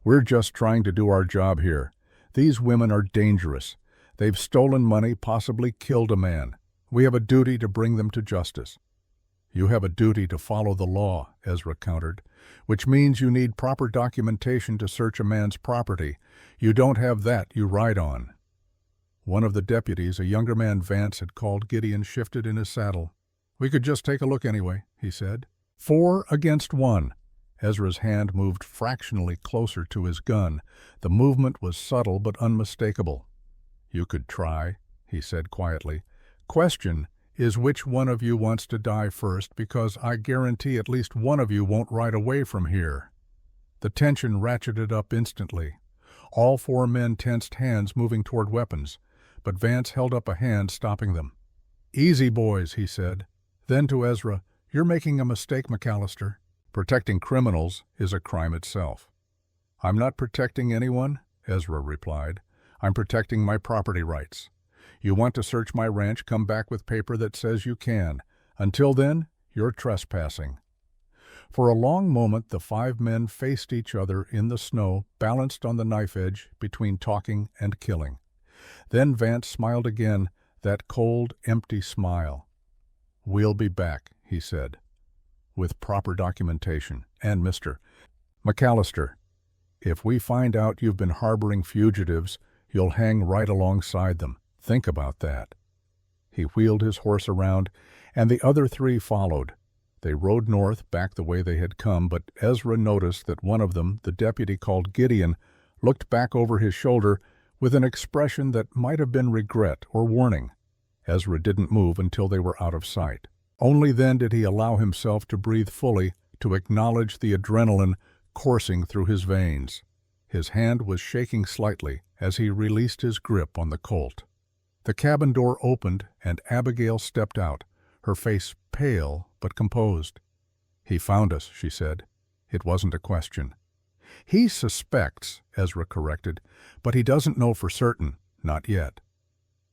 "we're just trying to do our job here. These women are dangerous. They've stolen money, possibly killed a man. We have a duty to bring them to justice." "You have a duty to follow the law," Ezra countered, "which means you need proper documentation to search a man's property. You don't have that you ride on." One of the deputies, a younger man Vance had called Gideon, shifted in his saddle. "We could just take a look anyway," he said. 4 against 1. Ezra's hand moved fractionally closer to his gun. The movement was subtle but unmistakable. "You could try," he said quietly. "Question is which one of you wants to die first, because I guarantee at least one of you won't ride away from here." The tension ratcheted up instantly. All 4 men tensed, hands moving toward weapons, but Vance held up a hand, stopping them. "Easy, boys," he said. Then to Ezra, "You're making a mistake, McAllister. Protecting criminals is a crime itself." "I'm not protecting anyone," Ezra replied. "I'm protecting my property rights. You want to search my ranch, come back with paper that says you can. Until then, you're trespassing." For a long moment the 5 men faced each other in the snow, balanced on the knife edge between talking and killing. Then Vance smiled again, that cold, empty smile. "We'll be back," he said, "with proper documentation. And Mr. McAllister, if we find out you've been harboring fugitives, you'll hang right alongside them. Think about that." He wheeled his horse around, and the other 3 followed. They rode north, back the way they had come, but Ezra noticed that one of them, the deputy called Gideon, looked back over his shoulder with an expression that might have been regret or warning. Ezra didn't move until they were out of sight. Only then did he allow himself to breathe fully, to acknowledge the adrenaline coursing through his veins. His hand was shaking slightly as he released his grip on the Colt. The cabin door opened and Abigail stepped out, her face pale but composed. "He found us," she said. It wasn't a question. "He suspects," Ezra corrected, "but he doesn't know for certain, not yet."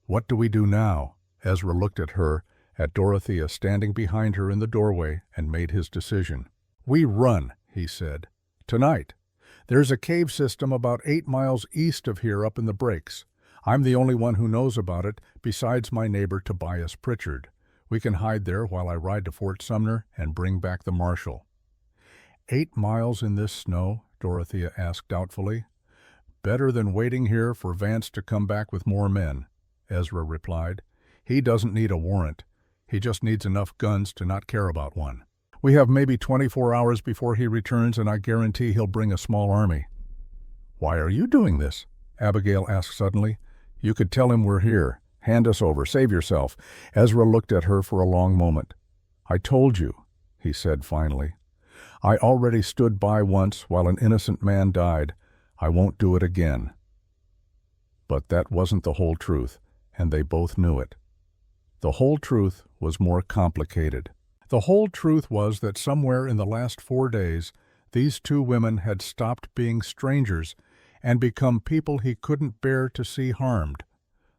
"What do we do now?" Ezra looked at her, at Dorothea standing behind her in the doorway, and made his decision. "We run," he said. "Tonight. There's a cave system about 8 miles east of here up in the breaks. I'm the only one who knows about it, besides my neighbor Tobias Pritchard. We can hide there while I ride to Fort Sumner and bring back the marshal." 8 miles in this snow, Dorothea asked doubtfully. "Better than waiting here for Vance to come back with more men," Ezra replied. "He doesn't need a warrant. He just needs enough guns to not care about one. We have maybe 24 hours before he returns, and I guarantee he'll bring a small army." "Why are you doing this?" Abigail asked suddenly. "You could tell him we're here. Hand us over. Save yourself." Ezra looked at her for a long moment. "I told you," he said finally. "I already stood by once while an innocent man died. I won't do it again." But that wasn't the whole truth, and they both knew it. The whole truth was more complicated. The whole truth was that somewhere in the last 4 days, these two women had stopped being strangers and become people he couldn't bear to see harmed.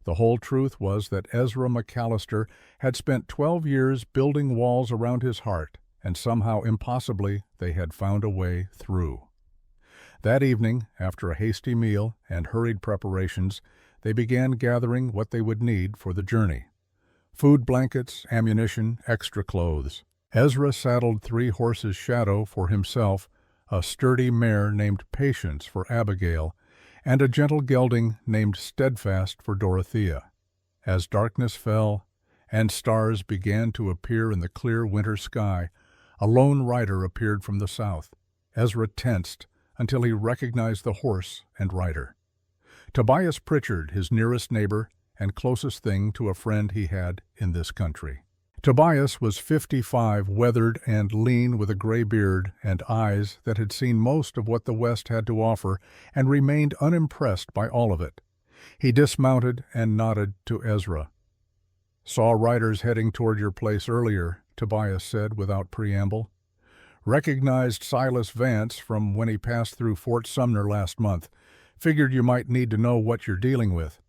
The whole truth was that Ezra McAllister had spent 12 years building walls around his heart, and somehow impossibly they had found a way through. That evening, after a hasty meal and hurried preparations, they began gathering what they would need for the journey. Food, blankets, ammunition, extra clothes. Ezra saddled 3 horses Shadow for himself, a sturdy mare named Patience for Abigail, and a gentle gelding named Steadfast for Dorothea. As darkness fell and stars began to appear in the clear winter sky, a lone rider appeared from the south. Ezra tensed until he recognized the horse and rider. Tobias Pritchard, his nearest neighbor and closest thing to a friend he had in this country. Tobias was 55, weathered and lean, with a gray beard and eyes that had seen most of what the West had to offer and remained unimpressed by all of it. He dismounted and nodded to Ezra. "Saw riders heading toward your place earlier," Tobias said without preamble. "Recognized Silas Vance from when he passed through Fort Sumner last month. Figured you might need to know what you're dealing with."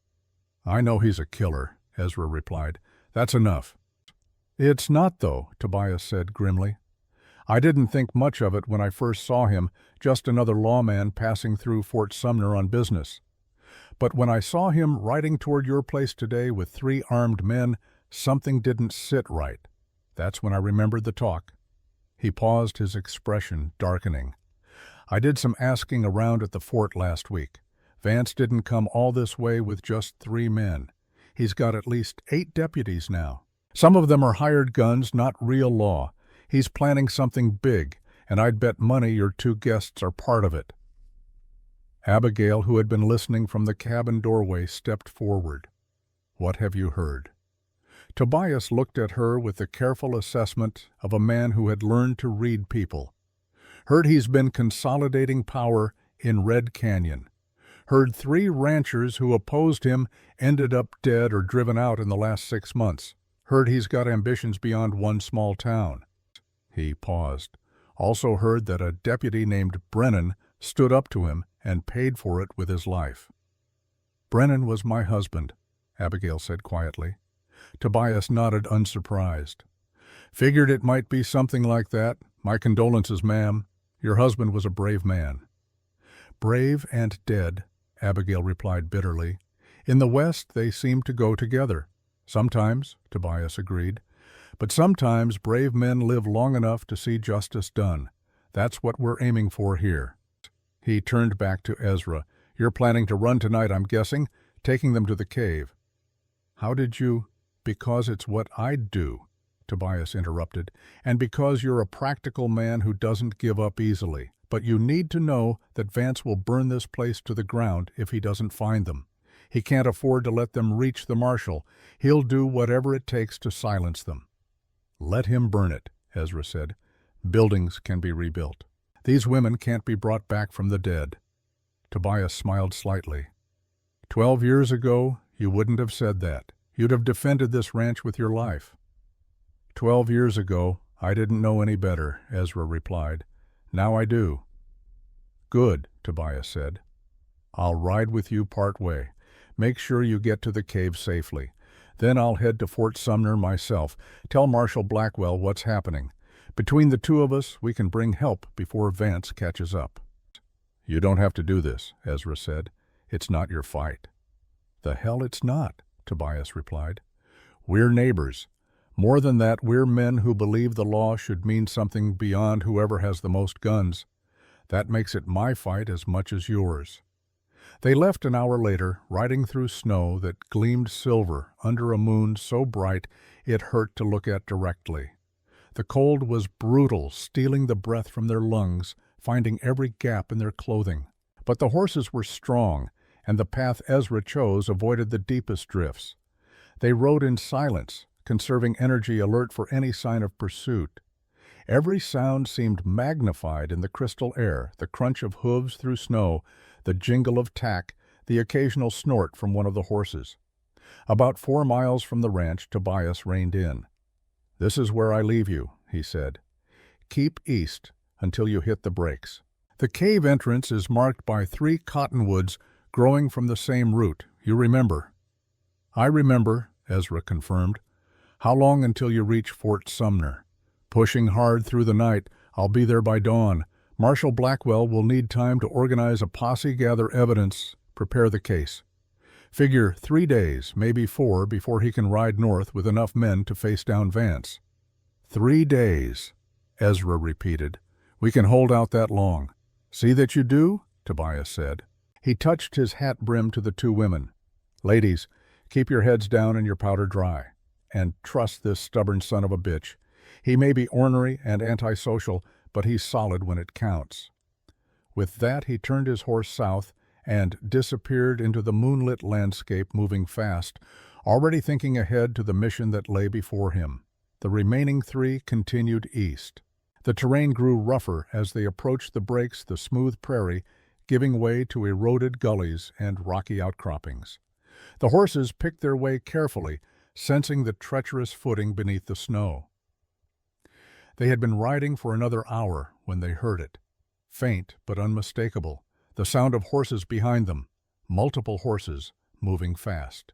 "I know he's a killer," Ezra replied. "That's enough." "It's not, though," Tobias said grimly. "I didn't think much of it when I first saw him, just another lawman passing through Fort Sumner on business. But when I saw him riding toward your place today with 3 armed men, something didn't sit right. That's when I remembered the talk." He paused, his expression darkening. "I did some asking around at the fort last week. Vance didn't come all this way with just 3 men. He's got at least 8 deputies now. Some of them are hired guns, not real law. He's planning something big, and I'd bet money your 2 guests are part of it." Abigail, who had been listening from the cabin doorway, stepped forward. "What have you heard?" Tobias looked at her with the careful assessment of a man who had learned to read people. "Heard he's been consolidating power in Red Canyon. Heard 3 ranchers who opposed him ended up dead or driven out in the last 6 months. Heard he's got ambitions beyond one small town." He paused. "Also heard that a deputy named Brennan stood up to him and paid for it with his life." "Brennan was my husband," Abigail said quietly. Tobias nodded unsurprised. "Figured it might be something like that. My condolences, ma'am. Your husband was a brave man." "Brave and dead," Abigail replied bitterly. "In the West they seem to go together." "Sometimes," Tobias agreed. "But sometimes brave men live long enough to see justice done. That's what we're aiming for here." He turned back to Ezra. "You're planning to run tonight, I'm guessing, taking them to the cave." "How did you—" "Because it's what I'd do," Tobias interrupted, "and because you're a practical man who doesn't give up easily. But you need to know that Vance will burn this place to the ground if he doesn't find them. He can't afford to let them reach the marshal. He'll do whatever it takes to silence them." "Let him burn it," Ezra said. "Buildings can be rebuilt. These women can't be brought back from the dead." Tobias smiled slightly. 12 years ago, you wouldn't have said that. You'd have defended this ranch with your life." 12 years ago, I didn't know any better," Ezra replied. "Now I do." "Good," Tobias said. "I'll ride with you part way. Make sure you get to the cave safely. Then I'll head to Fort Sumner myself. Tell Marshal Blackwell what's happening. Between the 2 of us, we can bring help before Vance catches up." "You don't have to do this," Ezra said. "It's not your fight." "The hell it's not," Tobias replied. "We're neighbors. More than that, we're men who believe the law should mean something beyond whoever has the most guns. That makes it my fight as much as yours." They left an hour later, riding through snow that gleamed silver under a moon so bright it hurt to look at directly. The cold was brutal, stealing the breath from their lungs, finding every gap in their clothing. But the horses were strong, and the path Ezra chose avoided the deepest drifts. They rode in silence, conserving energy alert for any sign of pursuit. Every sound seemed magnified in the crystal air, the crunch of hooves through snow, the jingle of tack, the occasional snort from one of the horses. About 4 miles from the ranch, Tobias reined in. "This is where I leave you," he said. "Keep east until you hit the brakes. The cave entrance is marked by 3 cottonwoods growing from the same root. You remember?" "I remember," Ezra confirmed. "How long until you reach Fort Sumner?" "Pushing hard through the night. I'll be there by dawn. Marshal Blackwell will need time to organize a posse, gather evidence, prepare the case. Figure 3 days, maybe 4, before he can ride north with enough men to face down Vance." 3 days, Ezra repeated. "We can hold out that long." "See that you do," Tobias said. He touched his hat brim to the 2 women. "Ladies, keep your heads down and your powder dry. And trust this stubborn son of a bitch. He may be ornery and antisocial, but he's solid when it counts." With that he turned his horse south and disappeared into the moonlit landscape, moving fast, already thinking ahead to the mission that lay before him. The remaining 3 continued east. The terrain grew rougher as they approached the breaks, the smooth prairie, giving way to eroded gullies and rocky outcroppings. The horses picked their way carefully, sensing the treacherous footing beneath the snow. They had been riding for another hour when they heard it. Faint but unmistakable, the sound of horses behind them, multiple horses moving fast.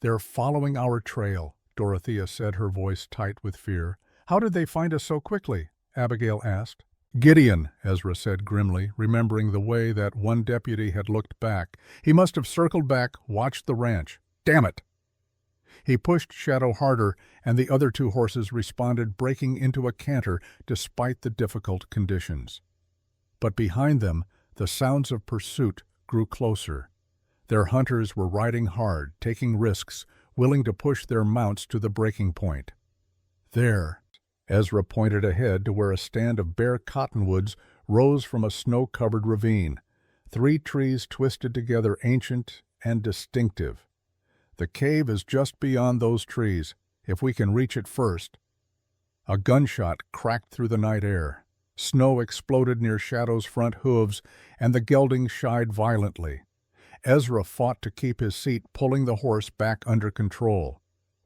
"They're following our trail," Dorothea said, her voice tight with fear. "How did they find us so quickly?" Abigail asked. "Gideon," Ezra said grimly, remembering the way that one deputy had looked back. "He must have circled back, watched the ranch. Damn it!" He pushed Shadow harder, and the other 2 horses responded, breaking into a canter despite the difficult conditions. But behind them, the sounds of pursuit grew closer. Their hunters were riding hard, taking risks, willing to push their mounts to the breaking point. "There," Ezra pointed ahead to where a stand of bare cottonwoods rose from a snow-covered ravine, 3 trees twisted together, ancient and distinctive. "The cave is just beyond those trees, if we can reach it first." A gunshot cracked through the night air. Snow exploded near Shadow's front hooves, and the gelding shied violently. Ezra fought to keep his seat, pulling the horse back under control.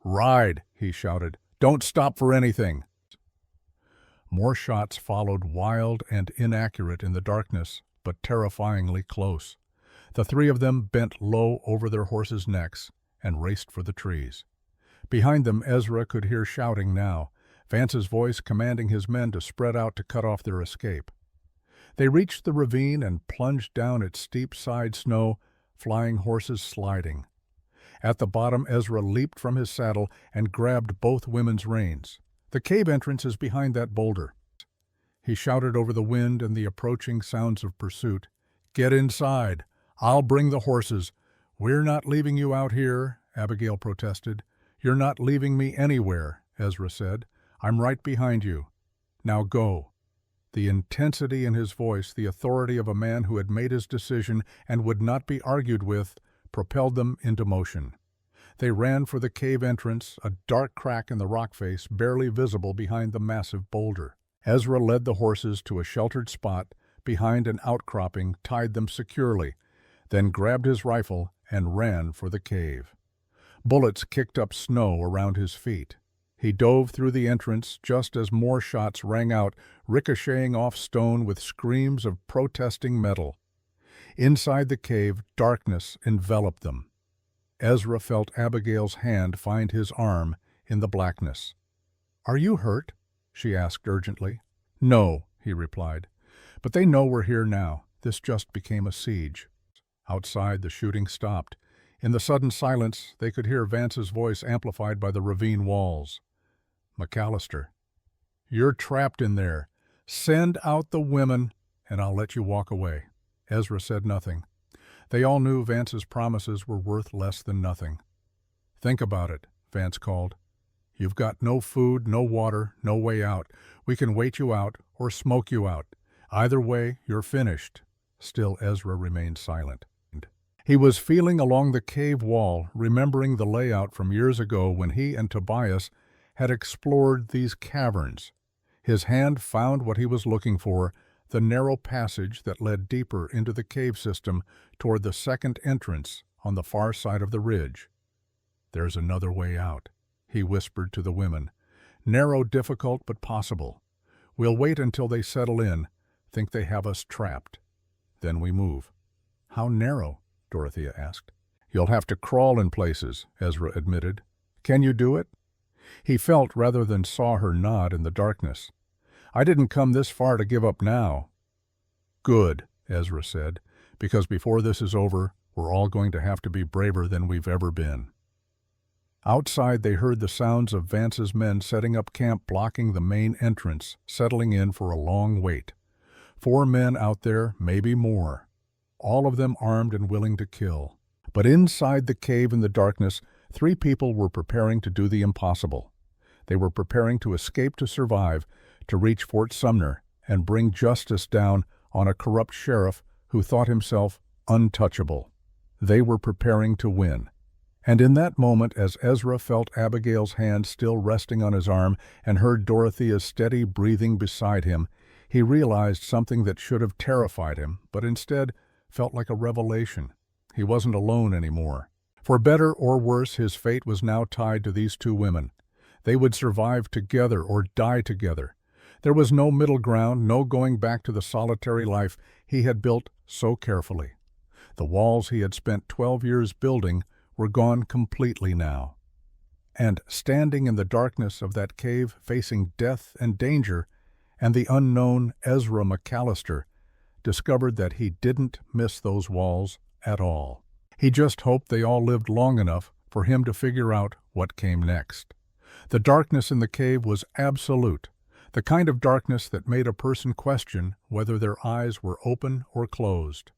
"Ride," he shouted. "Don't stop for anything." More shots followed, wild and inaccurate in the darkness, but terrifyingly close. The 3 of them bent low over their horses' necks and raced for the trees. Behind them, Ezra could hear shouting now, Vance's voice commanding his men to spread out to cut off their escape. They reached the ravine and plunged down its steep side snow, flying horses sliding. At the bottom, Ezra leaped from his saddle and grabbed both women's reins. "The cave entrance is behind that boulder." He shouted over the wind and the approaching sounds of pursuit. "Get inside. I'll bring the horses." "We're not leaving you out here," Abigail protested. "You're not leaving me anywhere," Ezra said. "I'm right behind you. Now go." The intensity in his voice, the authority of a man who had made his decision and would not be argued with, propelled them into motion. They ran for the cave entrance, a dark crack in the rock face barely visible behind the massive boulder. Ezra led the horses to a sheltered spot behind an outcropping, tied them securely, then grabbed his rifle and ran for the cave. Bullets kicked up snow around his feet. He dove through the entrance just as more shots rang out, ricocheting off stone with screams of protesting metal. Inside the cave, darkness enveloped them. Ezra felt Abigail's hand find his arm in the blackness. "Are you hurt?" she asked urgently. "No," he replied. "But they know we're here now. This just became a siege." Outside, the shooting stopped. In the sudden silence, they could hear Vance's voice amplified by the ravine walls. "McAllister, you're trapped in there. Send out the women." and I'll let you walk away." Ezra said nothing. They all knew Vance's promises were worth less than nothing. "Think about it," Vance called. "You've got no food, no water, no way out. We can wait you out or smoke you out. Either way, you're finished." Still Ezra remained silent. He was feeling along the cave wall, remembering the layout from years ago when he and Tobias had explored these caverns. His hand found what he was looking for, the narrow passage that led deeper into the cave system toward the second entrance on the far side of the ridge. "There's another way out," he whispered to the women. "Narrow, difficult, but possible. We'll wait until they settle in, think they have us trapped. Then we move." "How narrow?" Dorothea asked. "You'll have to crawl in places," Ezra admitted. "Can you do it?" He felt rather than saw her nod in the darkness. "I didn't come this far to give up now." "Good," Ezra said, "because before this is over, we're all going to have to be braver than we've ever been." Outside they heard the sounds of Vance's men setting up camp blocking the main entrance, settling in for a long wait. 4 men out there, maybe more. All of them armed and willing to kill. But inside the cave in the darkness, 3 people were preparing to do the impossible. They were preparing to escape to survive, to reach Fort Sumner and bring justice down on a corrupt sheriff who thought himself untouchable. They were preparing to win. And in that moment, as Ezra felt Abigail's hand still resting on his arm and heard Dorothea's steady breathing beside him, he realized something that should have terrified him, but instead felt like a revelation. He wasn't alone anymore. For better or worse, his fate was now tied to these 2 women. They would survive together or die together. There was no middle ground, no going back to the solitary life he had built so carefully. The walls he had spent 12 years building were gone completely now. And standing in the darkness of that cave, facing death and danger, and the unknown Ezra McAllister discovered that he didn't miss those walls at all. He just hoped they all lived long enough for him to figure out what came next. The darkness in the cave was absolute, the kind of darkness that made a person question whether their eyes were open or closed.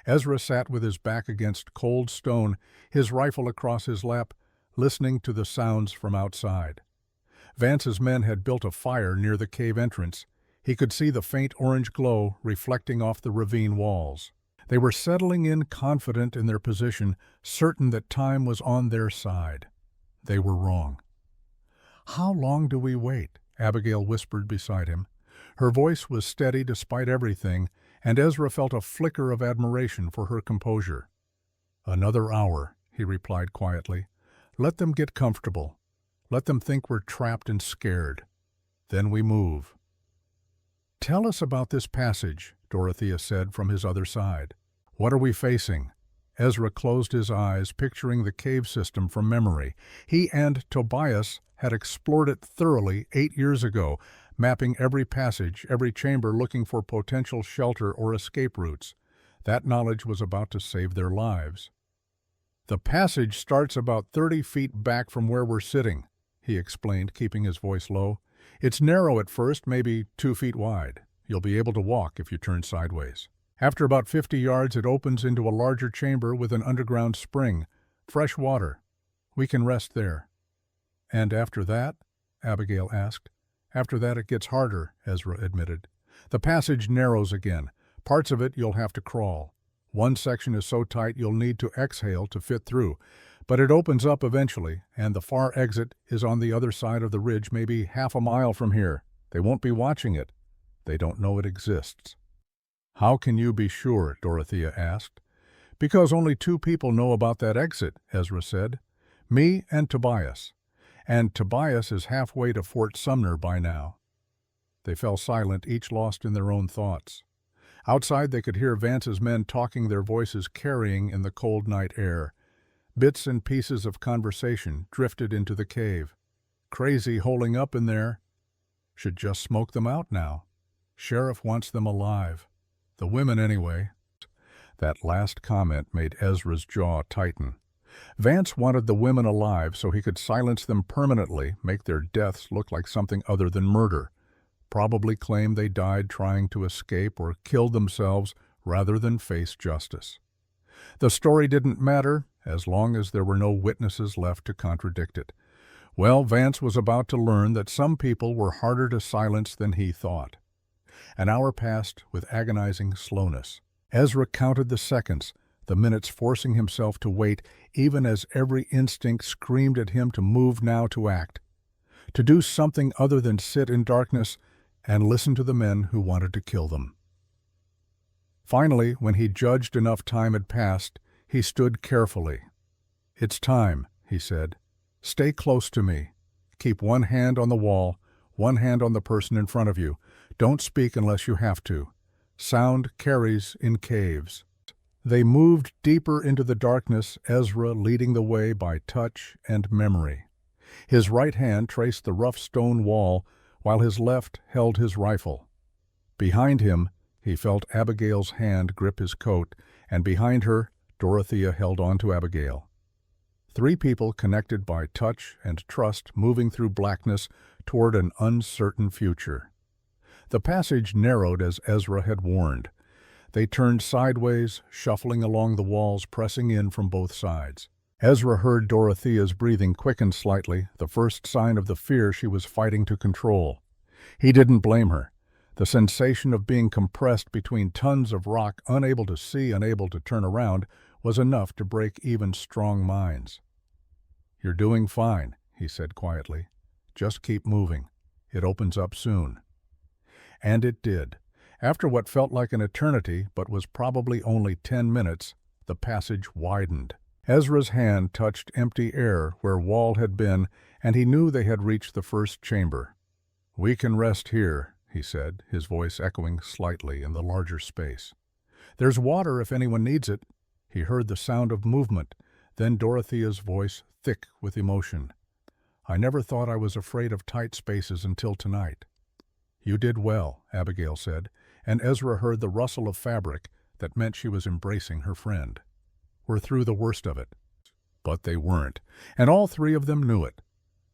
Ezra sat with his back against cold stone, his rifle across his lap, listening to the sounds from outside. Vance's men had built a fire near the cave entrance. He could see the faint orange glow reflecting off the ravine walls. They were settling in confident in their position, certain that time was on their side. They were wrong. "How long do we wait?" Abigail whispered beside him. Her voice was steady despite everything, and Ezra felt a flicker of admiration for her composure. "Another hour," he replied quietly. "Let them get comfortable. Let them think we're trapped and scared. Then we move." "Tell us about this passage," Dorothea said from his other side. "What are we facing?" Ezra closed his eyes, picturing the cave system from memory. He and Tobias had explored it thoroughly 8 years ago, mapping every passage, every chamber, looking for potential shelter or escape routes. That knowledge was about to save their lives. "The passage starts about 30 feet back from where we're sitting," he explained, keeping his voice low. "It's narrow at first, maybe 2 feet wide. You'll be able to walk if you turn sideways. After about 50 yards, it opens into a larger chamber with an underground spring, fresh water. We can rest there." "And after that?" Abigail asked. "After that it gets harder," Ezra admitted. "The passage narrows again. Parts of it you'll have to crawl. One section is so tight you'll need to exhale to fit through, but it opens up eventually, and the far exit is on the other side of the ridge, maybe half a mile from here. They won't be watching it. They don't know it exists." "How can you be sure?" Dorothea asked. "Because only 2 people know about that exit," Ezra said. "Me and Tobias. And Tobias is halfway to Fort Sumner by now." They fell silent, each lost in their own thoughts. Outside they could hear Vance's men talking, their voices carrying in the cold night air. Bits and pieces of conversation drifted into the cave. "Crazy holding up in there. Should just smoke them out now. Sheriff wants them alive. The women anyway." That last comment made Ezra's jaw tighten. Vance wanted the women alive so he could silence them permanently, make their deaths look like something other than murder. probably claim they died trying to escape or killed themselves rather than face justice. The story didn't matter as long as there were no witnesses left to contradict it. Well, Vance was about to learn that some people were harder to silence than he thought. An hour passed with agonizing slowness. Ezra counted the seconds, the minutes forcing himself to wait, even as every instinct screamed at him to move now, to act, to do something other than sit in darkness and listen to the men who wanted to kill them. Finally, when he judged enough time had passed, he stood carefully. "It's time," he said. "Stay close to me. Keep one hand on the wall, one hand on the person in front of you. Don't speak unless you have to. Sound carries in caves." They moved deeper into the darkness, Ezra leading the way by touch and memory. His right hand traced the rough stone wall, while his left held his rifle. Behind him, he felt Abigail's hand grip his coat, and behind her, Dorothea held on to Abigail. Three people connected by touch and trust, moving through blackness toward an uncertain future. The passage narrowed as Ezra had warned. They turned sideways, shuffling along the walls, pressing in from both sides. Ezra heard Dorothea's breathing quicken slightly, the first sign of the fear she was fighting to control. He didn't blame her. The sensation of being compressed between tons of rock, unable to see, unable to turn around, was enough to break even strong minds. "You're doing fine," he said quietly. "Just keep moving. It opens up soon." And it did. After what felt like an eternity, but was probably only 10 minutes, the passage widened. Ezra's hand touched empty air where wall had been, and he knew they had reached the first chamber. "We can rest here," he said, his voice echoing slightly in the larger space. "There's water if anyone needs it." He heard the sound of movement, then Dorothea's voice, thick with emotion. "I never thought I was afraid of tight spaces until tonight." "You did well," Abigail said, and Ezra heard the rustle of fabric that meant she was embracing her friend. "We're through the worst of it." But they weren't, and all three of them knew it.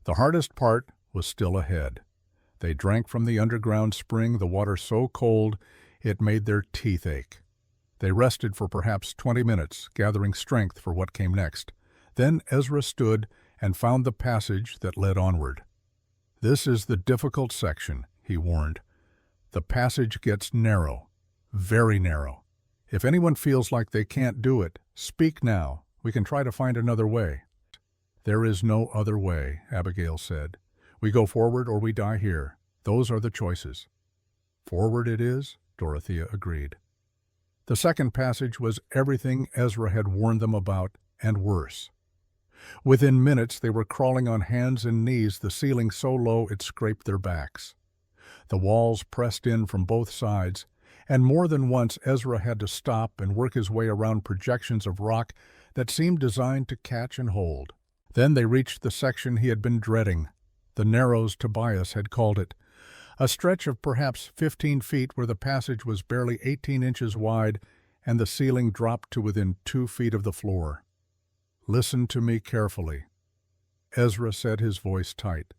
The hardest part was still ahead. They drank from the underground spring, the water so cold it made their teeth ache. They rested for perhaps 20 minutes, gathering strength for what came next. Then Ezra stood and found the passage that led onward. "This is the difficult section," he warned. "The passage gets narrow, very narrow. If anyone feels like they can't do it, speak now. We can try to find another way." "There is no other way," Abigail said. "We go forward or we die here. Those are the choices." "Forward it is," Dorothea agreed. The second passage was everything Ezra had warned them about, and worse. Within minutes they were crawling on hands and knees, the ceiling so low it scraped their backs. The walls pressed in from both sides, and more than once Ezra had to stop and work his way around projections of rock that seemed designed to catch and hold. Then they reached the section he had been dreading. The Narrows, Tobias had called it. A stretch of perhaps 15 feet where the passage was barely 18 inches wide and the ceiling dropped to within 2 feet of the floor. "Listen to me carefully." Ezra said, his voice tight.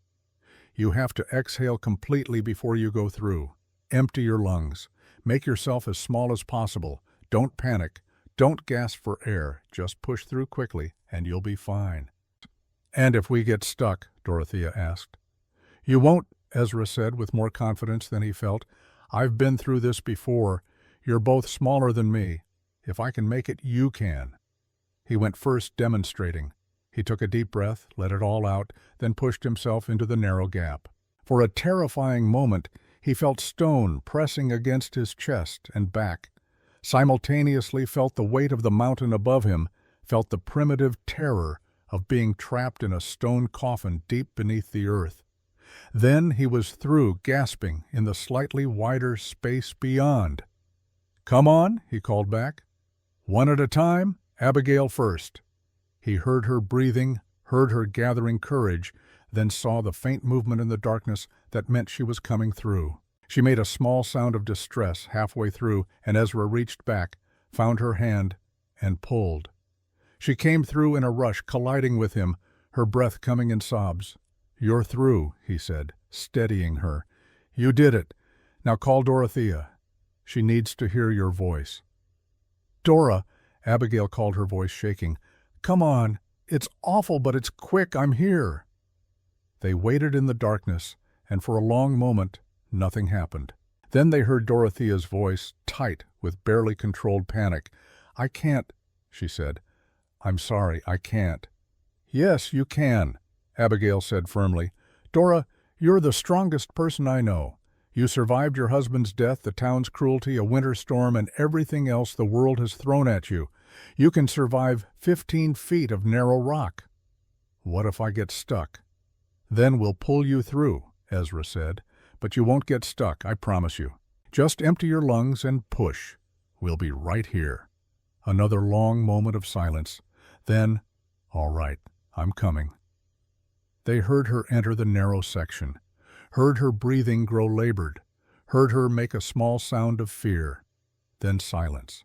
"You have to exhale completely before you go through. Empty your lungs. Make yourself as small as possible. Don't panic. Don't gasp for air. Just push through quickly and you'll be fine." "And if we get stuck?" Dorothea asked. "You won't," Ezra said with more confidence than he felt. "I've been through this before. You're both smaller than me. If I can make it, you can." He went first, demonstrating. He took a deep breath, let it all out, then pushed himself into the narrow gap. For a terrifying moment, he felt stone pressing against his chest and back, simultaneously felt the weight of the mountain above him, felt the primitive terror of being trapped in a stone coffin deep beneath the earth. Then he was through, gasping, in the slightly wider space beyond. "Come on," he called back. "One at a time, Abigail first." He heard her breathing, heard her gathering courage, then saw the faint movement in the darkness that meant she was coming through. She made a small sound of distress halfway through, and Ezra reached back, found her hand, and pulled. She came through in a rush, colliding with him, her breath coming in sobs. "You're through," he said, steadying her. You did it. Now call Dorothea. She needs to hear your voice." "Dora," Abigail called, her voice shaking. "Come on. It's awful, but it's quick. I'm here." They waited in the darkness, and for a long moment, nothing happened. Then they heard Dorothea's voice, tight with barely controlled panic. "I can't," she said. "I'm sorry, I can't." "Yes, you can," Abigail said firmly. "Dora, you're the strongest person I know. You survived your husband's death, the town's cruelty, a winter storm, and everything else the world has thrown at you. You can survive 15 feet of narrow rock." "What if I get stuck?" "Then we'll pull you through," Ezra said. "But you won't get stuck, I promise you. Just empty your lungs and push. We'll be right here." Another long moment of silence. Then, "All right, I'm coming." They heard her enter the narrow section, heard her breathing grow labored, heard her make a small sound of fear. Then silence.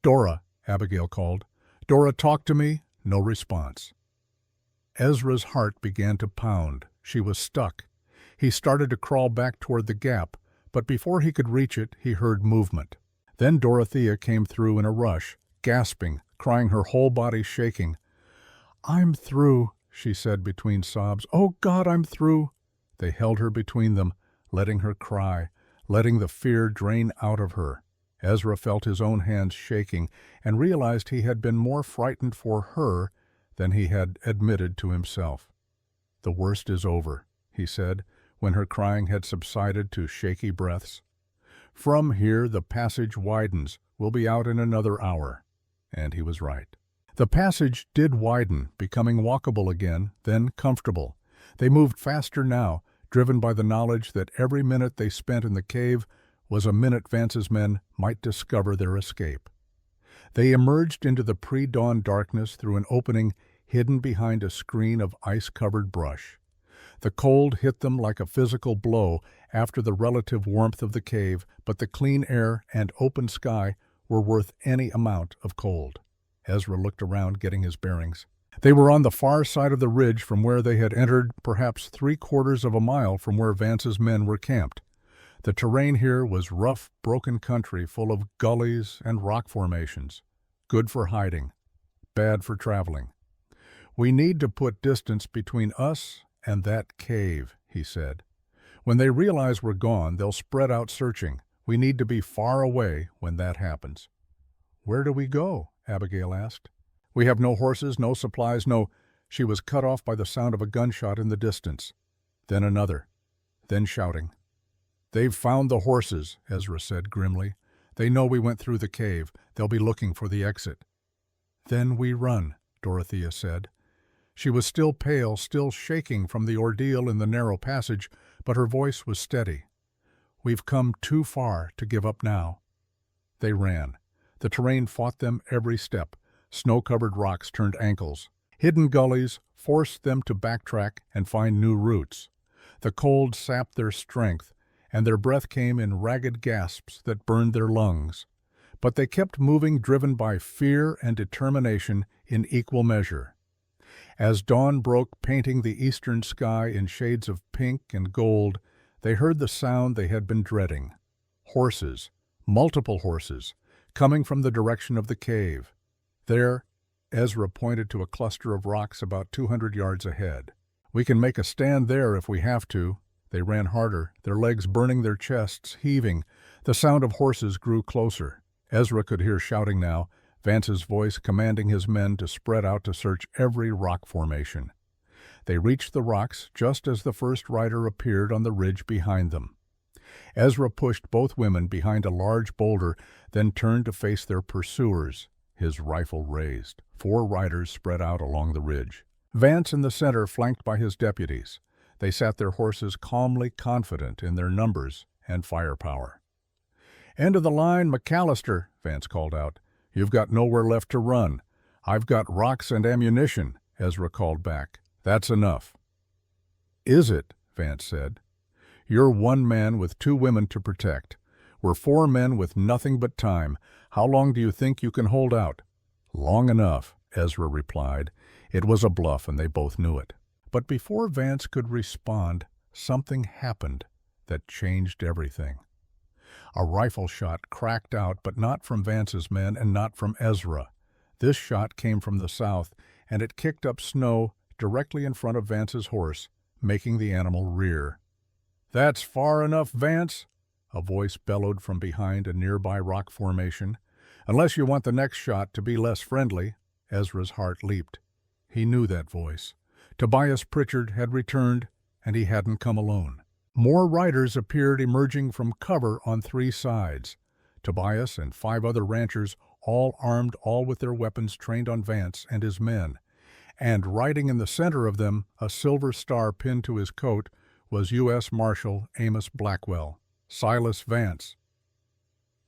"Dora," Abigail called. "Dora, talk to me." No response. Ezra's heart began to pound. She was stuck. He started to crawl back toward the gap, but before he could reach it, he heard movement. Then Dorothea came through in a rush, gasping, crying, her whole body shaking. "I'm through," she said between sobs. "Oh, God, I'm through." They held her between them, letting her cry, letting the fear drain out of her. Ezra felt his own hands shaking and realized he had been more frightened for her than he had admitted to himself. "The worst is over," he said, when her crying had subsided to shaky breaths. "From here the passage widens. We'll be out in another hour." And he was right. The passage did widen, becoming walkable again, then comfortable. They moved faster now, driven by the knowledge that every minute they spent in the cave was a minute Vance's men might discover their escape. They emerged into the pre-dawn darkness through an opening hidden behind a screen of ice-covered brush. The cold hit them like a physical blow after the relative warmth of the cave, but the clean air and open sky were worth any amount of cold. Ezra looked around, getting his bearings. They were on the far side of the ridge from where they had entered, perhaps 3/4 of a mile from where Vance's men were camped. The terrain here was rough, broken country full of gullies and rock formations. Good for hiding, bad for traveling. "We need to put distance between us and that cave," he said. "When they realize we're gone, they'll spread out searching. We need to be far away when that happens." "Where do we go?" Abigail asked. "We have no horses, no supplies, no—" She was cut off by the sound of a gunshot in the distance. Then another. Then shouting. "They've found the horses," Ezra said grimly. "They know we went through the cave. They'll be looking for the exit." "Then we run," Dorothea said. She was still pale, still shaking from the ordeal in the narrow passage, but her voice was steady. "We've come too far to give up now." They ran. The terrain fought them every step. Snow-covered rocks turned ankles. Hidden gullies forced them to backtrack and find new routes. The cold sapped their strength, and their breath came in ragged gasps that burned their lungs. But they kept moving, driven by fear and determination in equal measure. As dawn broke, painting the eastern sky in shades of pink and gold, they heard the sound they had been dreading. Horses, multiple horses, coming from the direction of the cave. There, Ezra pointed to a cluster of rocks about 200 yards ahead. "We can make a stand there if we have to." They ran harder, their legs burning, their chests heaving. The sound of horses grew closer. Ezra could hear shouting now, Vance's voice commanding his men to spread out to search every rock formation. They reached the rocks just as the first rider appeared on the ridge behind them. Ezra pushed both women behind a large boulder, then turned to face their pursuers, his rifle raised. 4 riders spread out along the ridge. Vance in the center, flanked by his deputies. They sat their horses calmly confident in their numbers and firepower. "End of the line, McAllister," Vance called out. "You've got nowhere left to run." "I've got rocks and ammunition," Ezra called back. "That's enough." "Is it?" Vance said. "You're 1 man with 2 women to protect. We're 4 men with nothing but time. How long do you think you can hold out?" "Long enough," Ezra replied. It was a bluff, and they both knew it. But before Vance could respond, something happened. that changed everything. A rifle shot cracked out, but not from Vance's men and not from Ezra. This shot came from the south, and it kicked up snow directly in front of Vance's horse, making the animal rear. "That's far enough, Vance," a voice bellowed from behind a nearby rock formation. "Unless you want the next shot to be less friendly." Ezra's heart leaped. He knew that voice. Tobias Pritchard had returned, and he hadn't come alone. More riders appeared emerging from cover on 3 sides. Tobias and 5 other ranchers, all armed, all with their weapons trained on Vance and his men. And riding in the center of them, a silver star pinned to his coat, was U.S. Marshal Amos Blackwell. "Silas Vance."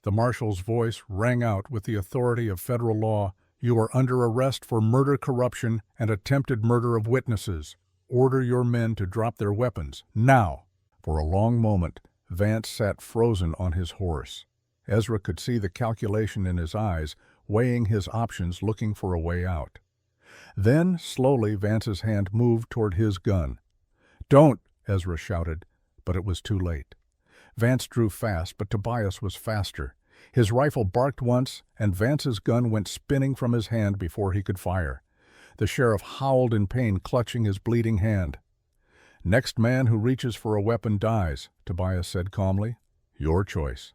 The marshal's voice rang out with the authority of federal law. "You are under arrest for murder, corruption, and attempted murder of witnesses. Order your men to drop their weapons, now." For a long moment, Vance sat frozen on his horse. Ezra could see the calculation in his eyes, weighing his options, looking for a way out. Then, slowly, Vance's hand moved toward his gun. "Don't!" Ezra shouted, but it was too late. Vance drew fast, but Tobias was faster. His rifle barked once, and Vance's gun went spinning from his hand before he could fire. The sheriff howled in pain, clutching his bleeding hand. "Next man who reaches for a weapon dies," Tobias said calmly. "Your choice."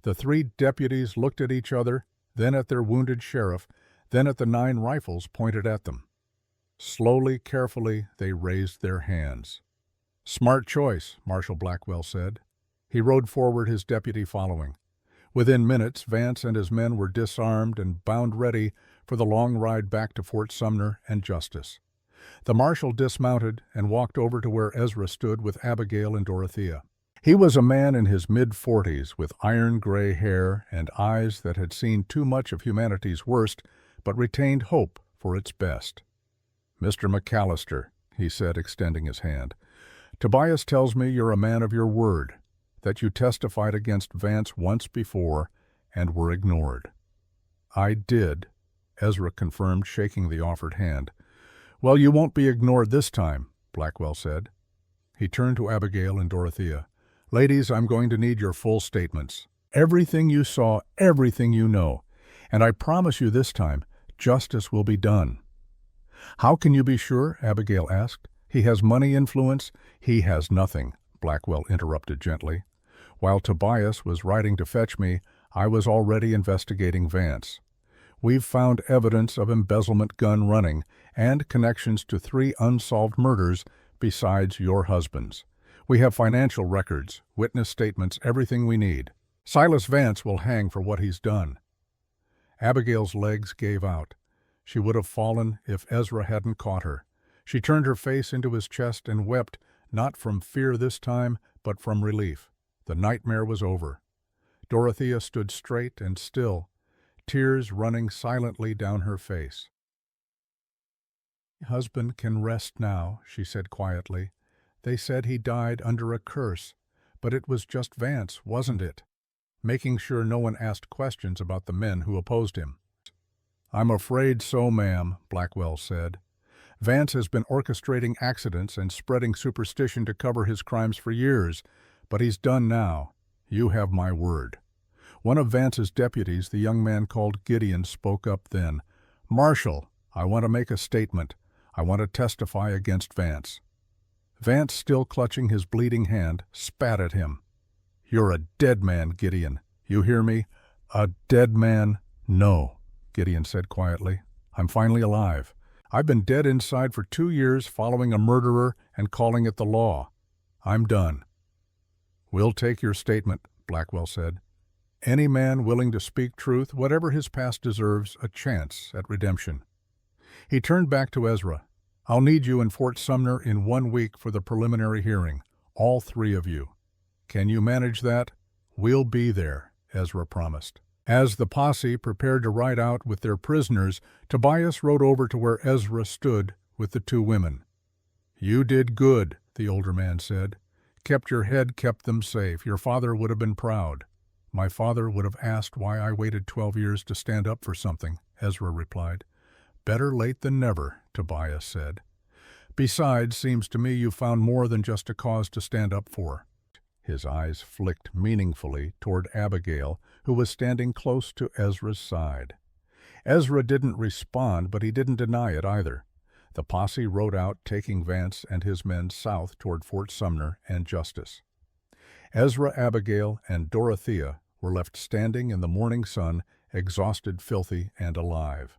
The 3 deputies looked at each other, then at their wounded sheriff, then at the 9 rifles pointed at them. Slowly, carefully, they raised their hands. "Smart choice," Marshal Blackwell said. He rode forward, his deputy following. Within minutes, Vance and his men were disarmed and bound ready for the long ride back to Fort Sumner and justice. The marshal dismounted and walked over to where Ezra stood with Abigail and Dorothea. He was a man in his mid-40s with iron-gray hair and eyes that had seen too much of humanity's worst but retained hope for its best. "Mr. McAllister," he said, extending his hand, "Tobias tells me you're a man of your word, that you testified against Vance once before and were ignored." "I did," Ezra confirmed, shaking the offered hand. "Well, you won't be ignored this time," Blackwell said. He turned to Abigail and Dorothea. "Ladies, I'm going to need your full statements. Everything you saw, everything you know. And I promise you this time, justice will be done." "How can you be sure?" Abigail asked. "He has money, influence." "He has nothing," Blackwell interrupted gently. "While Tobias was riding to fetch me, I was already investigating Vance. We've found evidence of embezzlement, gun running, and connections to 3 unsolved murders besides your husband's. We have financial records, witness statements, everything we need. Silas Vance will hang for what he's done." Abigail's legs gave out. She would have fallen if Ezra hadn't caught her. She turned her face into his chest and wept, not from fear this time, but from relief. The nightmare was over. Dorothea stood straight and still, tears running silently down her face. "My husband can rest now," she said quietly. "They said he died under a curse, but it was just Vance, wasn't it?" Making sure no one asked questions about the men who opposed him. "I'm afraid so, ma'am," Blackwell said. "Vance has been orchestrating accidents and spreading superstition to cover his crimes for years, but he's done now. You have my word." One of Vance's deputies, the young man called Gideon, spoke up then. "Marshal, I want to make a statement. I want to testify against Vance." Vance, still clutching his bleeding hand, spat at him. "You're a dead man, Gideon. You hear me? A dead man." "No," Gideon said quietly. "I'm finally alive. I've been dead inside for 2 years following a murderer and calling it the law. I'm done." "We'll take your statement," Blackwell said. "Any man willing to speak truth, whatever his past, deserves a chance at redemption." He turned back to Ezra. "I'll need you in Fort Sumner in 1 week for the preliminary hearing, all 3 of you. Can you manage that?" "We'll be there," Ezra promised. As the posse prepared to ride out with their prisoners, Tobias rode over to where Ezra stood with the 2 women. "You did good," the older man said. "Kept your head, kept them safe. Your father would have been proud." "My father would have asked why I waited 12 years to stand up for something," Ezra replied. "Better late than never," Tobias said. "Besides, seems to me you found more than just a cause to stand up for." His eyes flicked meaningfully toward Abigail, who was standing close to Ezra's side. Ezra didn't respond, but he didn't deny it either. The posse rode out, taking Vance and his men south toward Fort Sumner and Justice. Ezra, Abigail, and Dorothea were left standing in the morning sun, exhausted, filthy, and alive.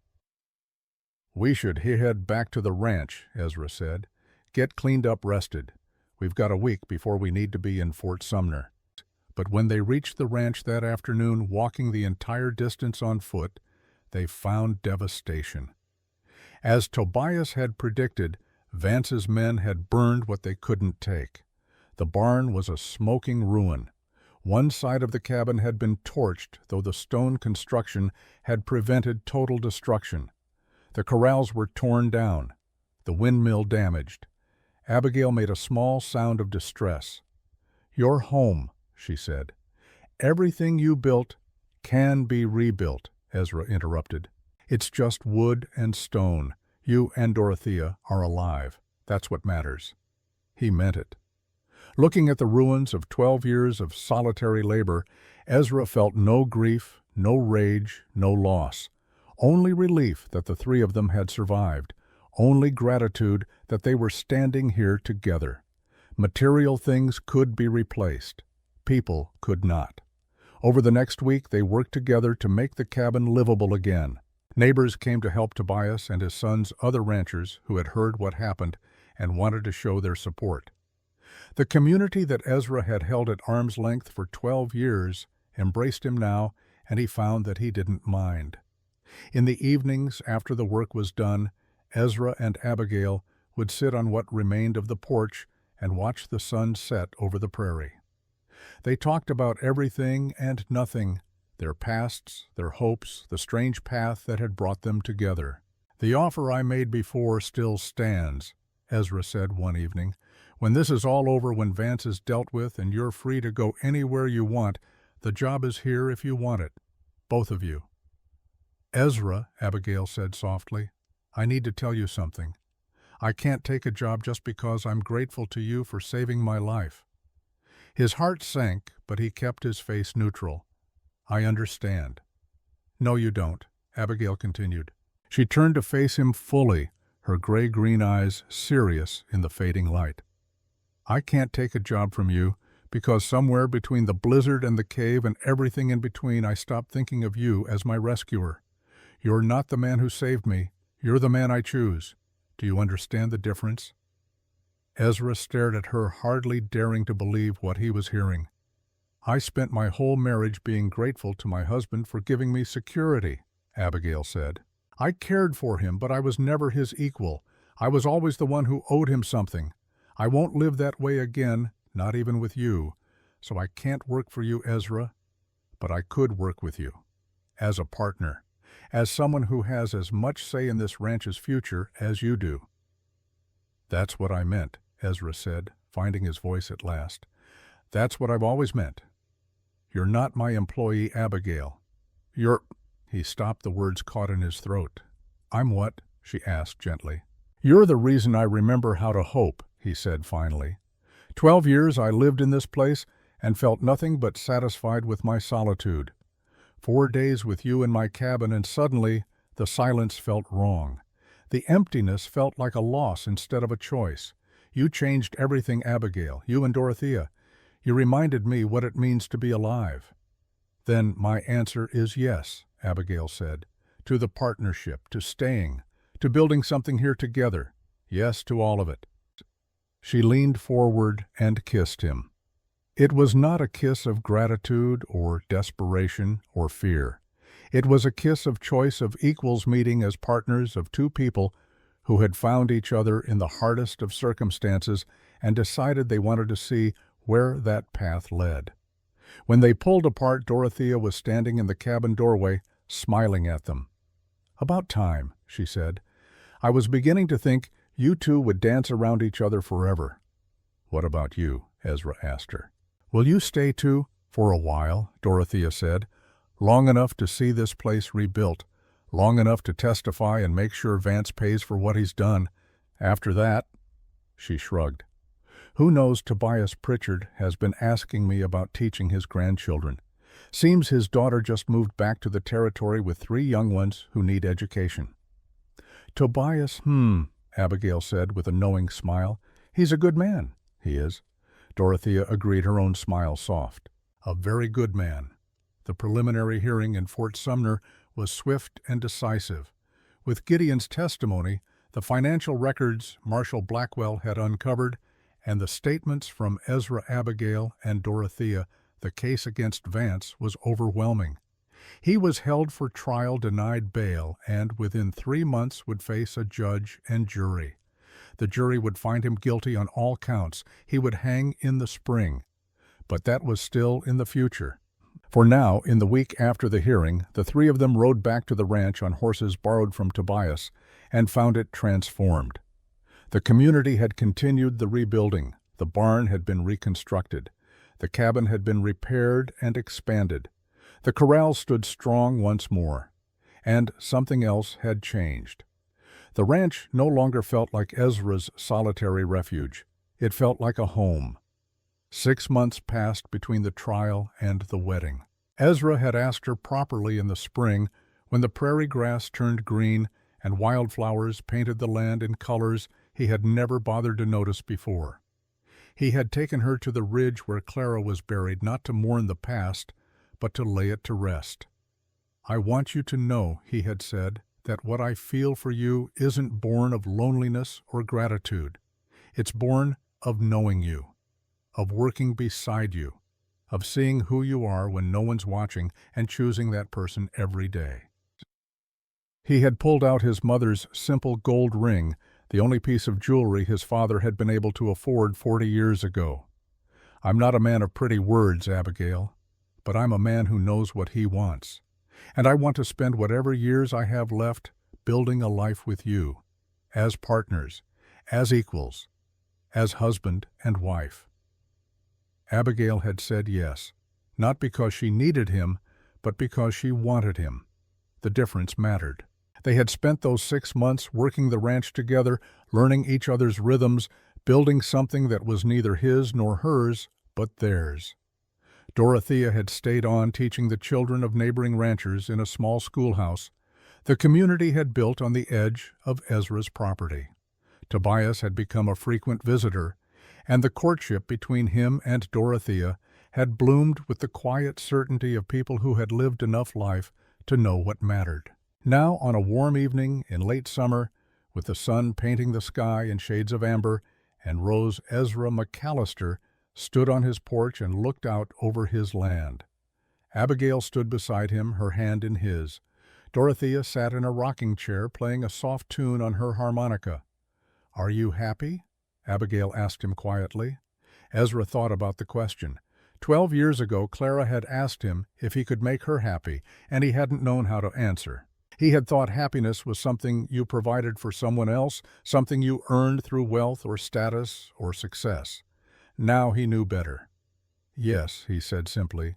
"We should head back to the ranch," Ezra said. "Get cleaned up, rested. We've got a week before we need to be in Fort Sumner." But when they reached the ranch that afternoon, walking the entire distance on foot, they found devastation. As Tobias had predicted, Vance's men had burned what they couldn't take. The barn was a smoking ruin. One side of the cabin had been torched, though the stone construction had prevented total destruction. The corrals were torn down, the windmill damaged. Abigail made a small sound of distress. "You're home," she said. "Everything you built can be rebuilt," Ezra interrupted. "It's just wood and stone. You and Dorothea are alive. That's what matters." He meant it. Looking at the ruins of 12 years of solitary labor, Ezra felt no grief, no rage, no loss. Only relief that the three of them had survived. Only gratitude that they were standing here together. Material things could be replaced. People could not. Over the next week, they worked together to make the cabin livable again. Neighbors came to help Tobias and his sons, other ranchers who had heard what happened and wanted to show their support. The community that Ezra had held at arm's length for 12 years embraced him now, and he found that he didn't mind. In the evenings, after the work was done, Ezra and Abigail would sit on what remained of the porch and watch the sun set over the prairie. They talked about everything and nothing, their pasts, their hopes, the strange path that had brought them together. "The offer I made before still stands," Ezra said one evening. "When this is all over, when Vance is dealt with and you're free to go anywhere you want, the job is here if you want it. Both of you." "Ezra," Abigail said softly, "I need to tell you something. I can't take a job just because I'm grateful to you for saving my life." His heart sank, but he kept his face neutral. "I understand." "No, you don't," Abigail continued. She turned to face him fully, her gray-green eyes serious in the fading light. "I can't take a job from you because somewhere between the blizzard and the cave and everything in between, I stopped thinking of you as my rescuer. You're not the man who saved me. You're the man I choose. Do you understand the difference?" Ezra stared at her, hardly daring to believe what he was hearing. "I spent my whole marriage being grateful to my husband for giving me security," Abigail said. "I cared for him, but I was never his equal. I was always the one who owed him something. I won't live that way again, not even with you. So I can't work for you, Ezra, but I could work with you. As a partner. As someone who has as much say in this ranch's future as you do." "That's what I meant," Ezra said, finding his voice at last. "That's what I've always meant. You're not my employee, Abigail. You're—" He stopped, the words caught in his throat. "I'm what?" she asked gently. "You're the reason I remember how to hope," he said finally. 12 years I lived in this place and felt nothing but satisfied with my solitude. 4 days with you in my cabin, and suddenly the silence felt wrong. The emptiness felt like a loss instead of a choice. You changed everything, Abigail, you and Dorothea. You reminded me what it means to be alive." "Then my answer is yes," Abigail said. "To the partnership, to staying, to building something here together. Yes, to all of it." She leaned forward and kissed him. It was not a kiss of gratitude or desperation or fear. It was a kiss of choice, of equals meeting as partners of two people who had found each other in the hardest of circumstances and decided they wanted to see where that path led. When they pulled apart, Dorothea was standing in the cabin doorway, smiling at them. "About time," she said. "I was beginning to think you two would dance around each other forever." "What about you?" Ezra asked her. "Will you stay too?" "For a while," Dorothea said. "Long enough to see this place rebuilt. Long enough to testify and make sure Vance pays for what he's done. After that—" She shrugged. Who knows, Tobias Pritchard has been asking me about teaching his grandchildren. Seems his daughter just moved back to the territory with 3 young ones who need education. Tobias, Abigail said with a knowing smile. He's a good man. He is. Dorothea agreed, her own smile soft. A very good man. The preliminary hearing in Fort Sumner was swift and decisive. With Gideon's testimony, the financial records Marshal Blackwell had uncovered, and the statements from Ezra, Abigail, and Dorothea, the case against Vance was overwhelming. He was held for trial, denied bail, and within 3 months would face a judge and jury. The jury would find him guilty on all counts. He would hang in the spring. But that was still in the future. For now, in the week after the hearing, the 3 of them rode back to the ranch on horses borrowed from Tobias and found it transformed. The community had continued the rebuilding. The barn had been reconstructed. The cabin had been repaired and expanded. The corral stood strong once more. And something else had changed. The ranch no longer felt like Ezra's solitary refuge. It felt like a home. 6 months passed between the trial and the wedding. Ezra had asked her properly in the spring, when the prairie grass turned green and wildflowers painted the land in colors he had never bothered to notice before. He had taken her to the ridge where Clara was buried, not to mourn the past, but to lay it to rest. "I want you to know," he had said, "that what I feel for you isn't born of loneliness or gratitude. It's born of knowing you, of working beside you, of seeing who you are when no one's watching and choosing that person every day." He had pulled out his mother's simple gold ring, the only piece of jewelry his father had been able to afford 40 years ago. "I'm not a man of pretty words, Abigail, but I'm a man who knows what he wants. And I want to spend whatever years I have left building a life with you, as partners, as equals, as husband and wife." Abigail had said yes, not because she needed him, but because she wanted him. The difference mattered. They had spent those 6 months working the ranch together, learning each other's rhythms, building something that was neither his nor hers, but theirs. Dorothea had stayed on teaching the children of neighboring ranchers in a small schoolhouse. The community had built on the edge of Ezra's property. Tobias had become a frequent visitor, and the courtship between him and Dorothea had bloomed with the quiet certainty of people who had lived enough life to know what mattered. Now, on a warm evening in late summer, with the sun painting the sky in shades of amber, and Rose Ezra McAllister stood on his porch and looked out over his land. Abigail stood beside him, her hand in his. Dorothea sat in a rocking chair playing a soft tune on her harmonica. "Are you happy?" Abigail asked him quietly. Ezra thought about the question. 12 years ago, Clara had asked him if he could make her happy, and he hadn't known how to answer. He had thought happiness was something you provided for someone else, something you earned through wealth or status or success. Now he knew better. "Yes," he said simply,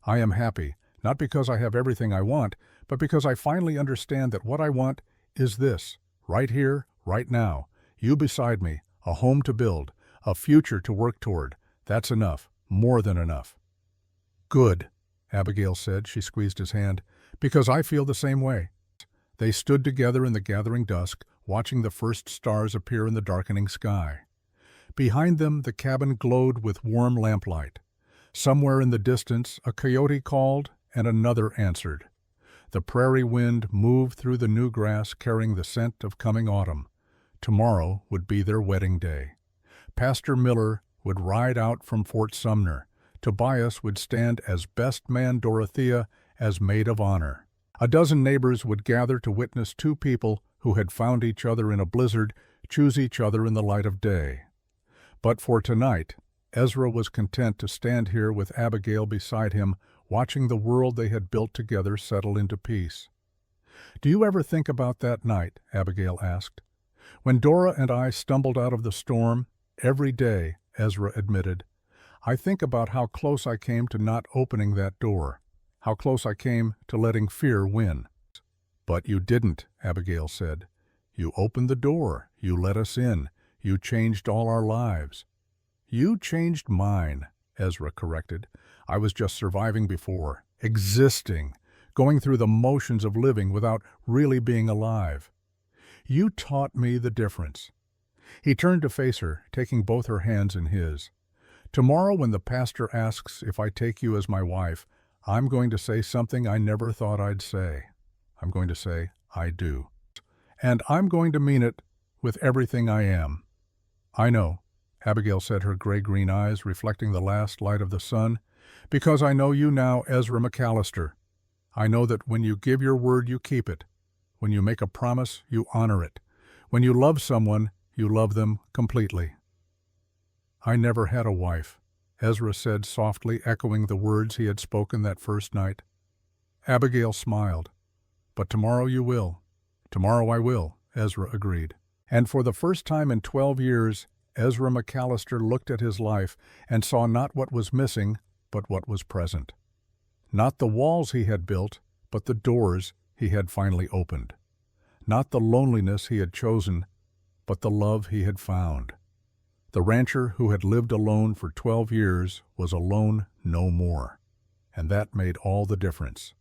"I am happy, not because I have everything I want, but because I finally understand that what I want is this, right here, right now, you beside me, a home to build, a future to work toward. That's enough, more than enough." "Good," Abigail said. She squeezed his hand, "because I feel the same way." They stood together in the gathering dusk, watching the first stars appear in the darkening sky. Behind them, the cabin glowed with warm lamplight. Somewhere in the distance, a coyote called and another answered. The prairie wind moved through the new grass, carrying the scent of coming autumn. Tomorrow would be their wedding day. Pastor Miller would ride out from Fort Sumner. Tobias would stand as best man, Dorothea as maid of honor. A dozen neighbors would gather to witness 2 people who had found each other in a blizzard choose each other in the light of day. But for tonight, Ezra was content to stand here with Abigail beside him, watching the world they had built together settle into peace. "Do you ever think about that night?" Abigail asked. "When Dora and I stumbled out of the storm, every day," Ezra admitted, "I think about how close I came to not opening that door, how close I came to letting fear win." "But you didn't," Abigail said. "You opened the door, you let us in, you changed all our lives. You changed mine, Ezra corrected. I was just surviving before, existing, going through the motions of living without really being alive. You taught me the difference. He turned to face her, taking both her hands in his. Tomorrow when the pastor asks if I take you as my wife, I'm going to say something I never thought I'd say. I'm going to say, I do. And I'm going to mean it with everything I am. I know, Abigail said, her gray-green eyes reflecting the last light of the sun, because I know you now, Ezra McAllister. I know that when you give your word, you keep it. When you make a promise, you honor it. When you love someone, you love them completely. I never had a wife, Ezra said softly, echoing the words he had spoken that first night. Abigail smiled. But tomorrow you will. Tomorrow I will, Ezra agreed. And for the first time in 12 years, Ezra McAllister looked at his life and saw not what was missing, but what was present. Not the walls he had built, but the doors he had finally opened. Not the loneliness he had chosen, but the love he had found. The rancher who had lived alone for 12 years was alone no more, and that made all the difference.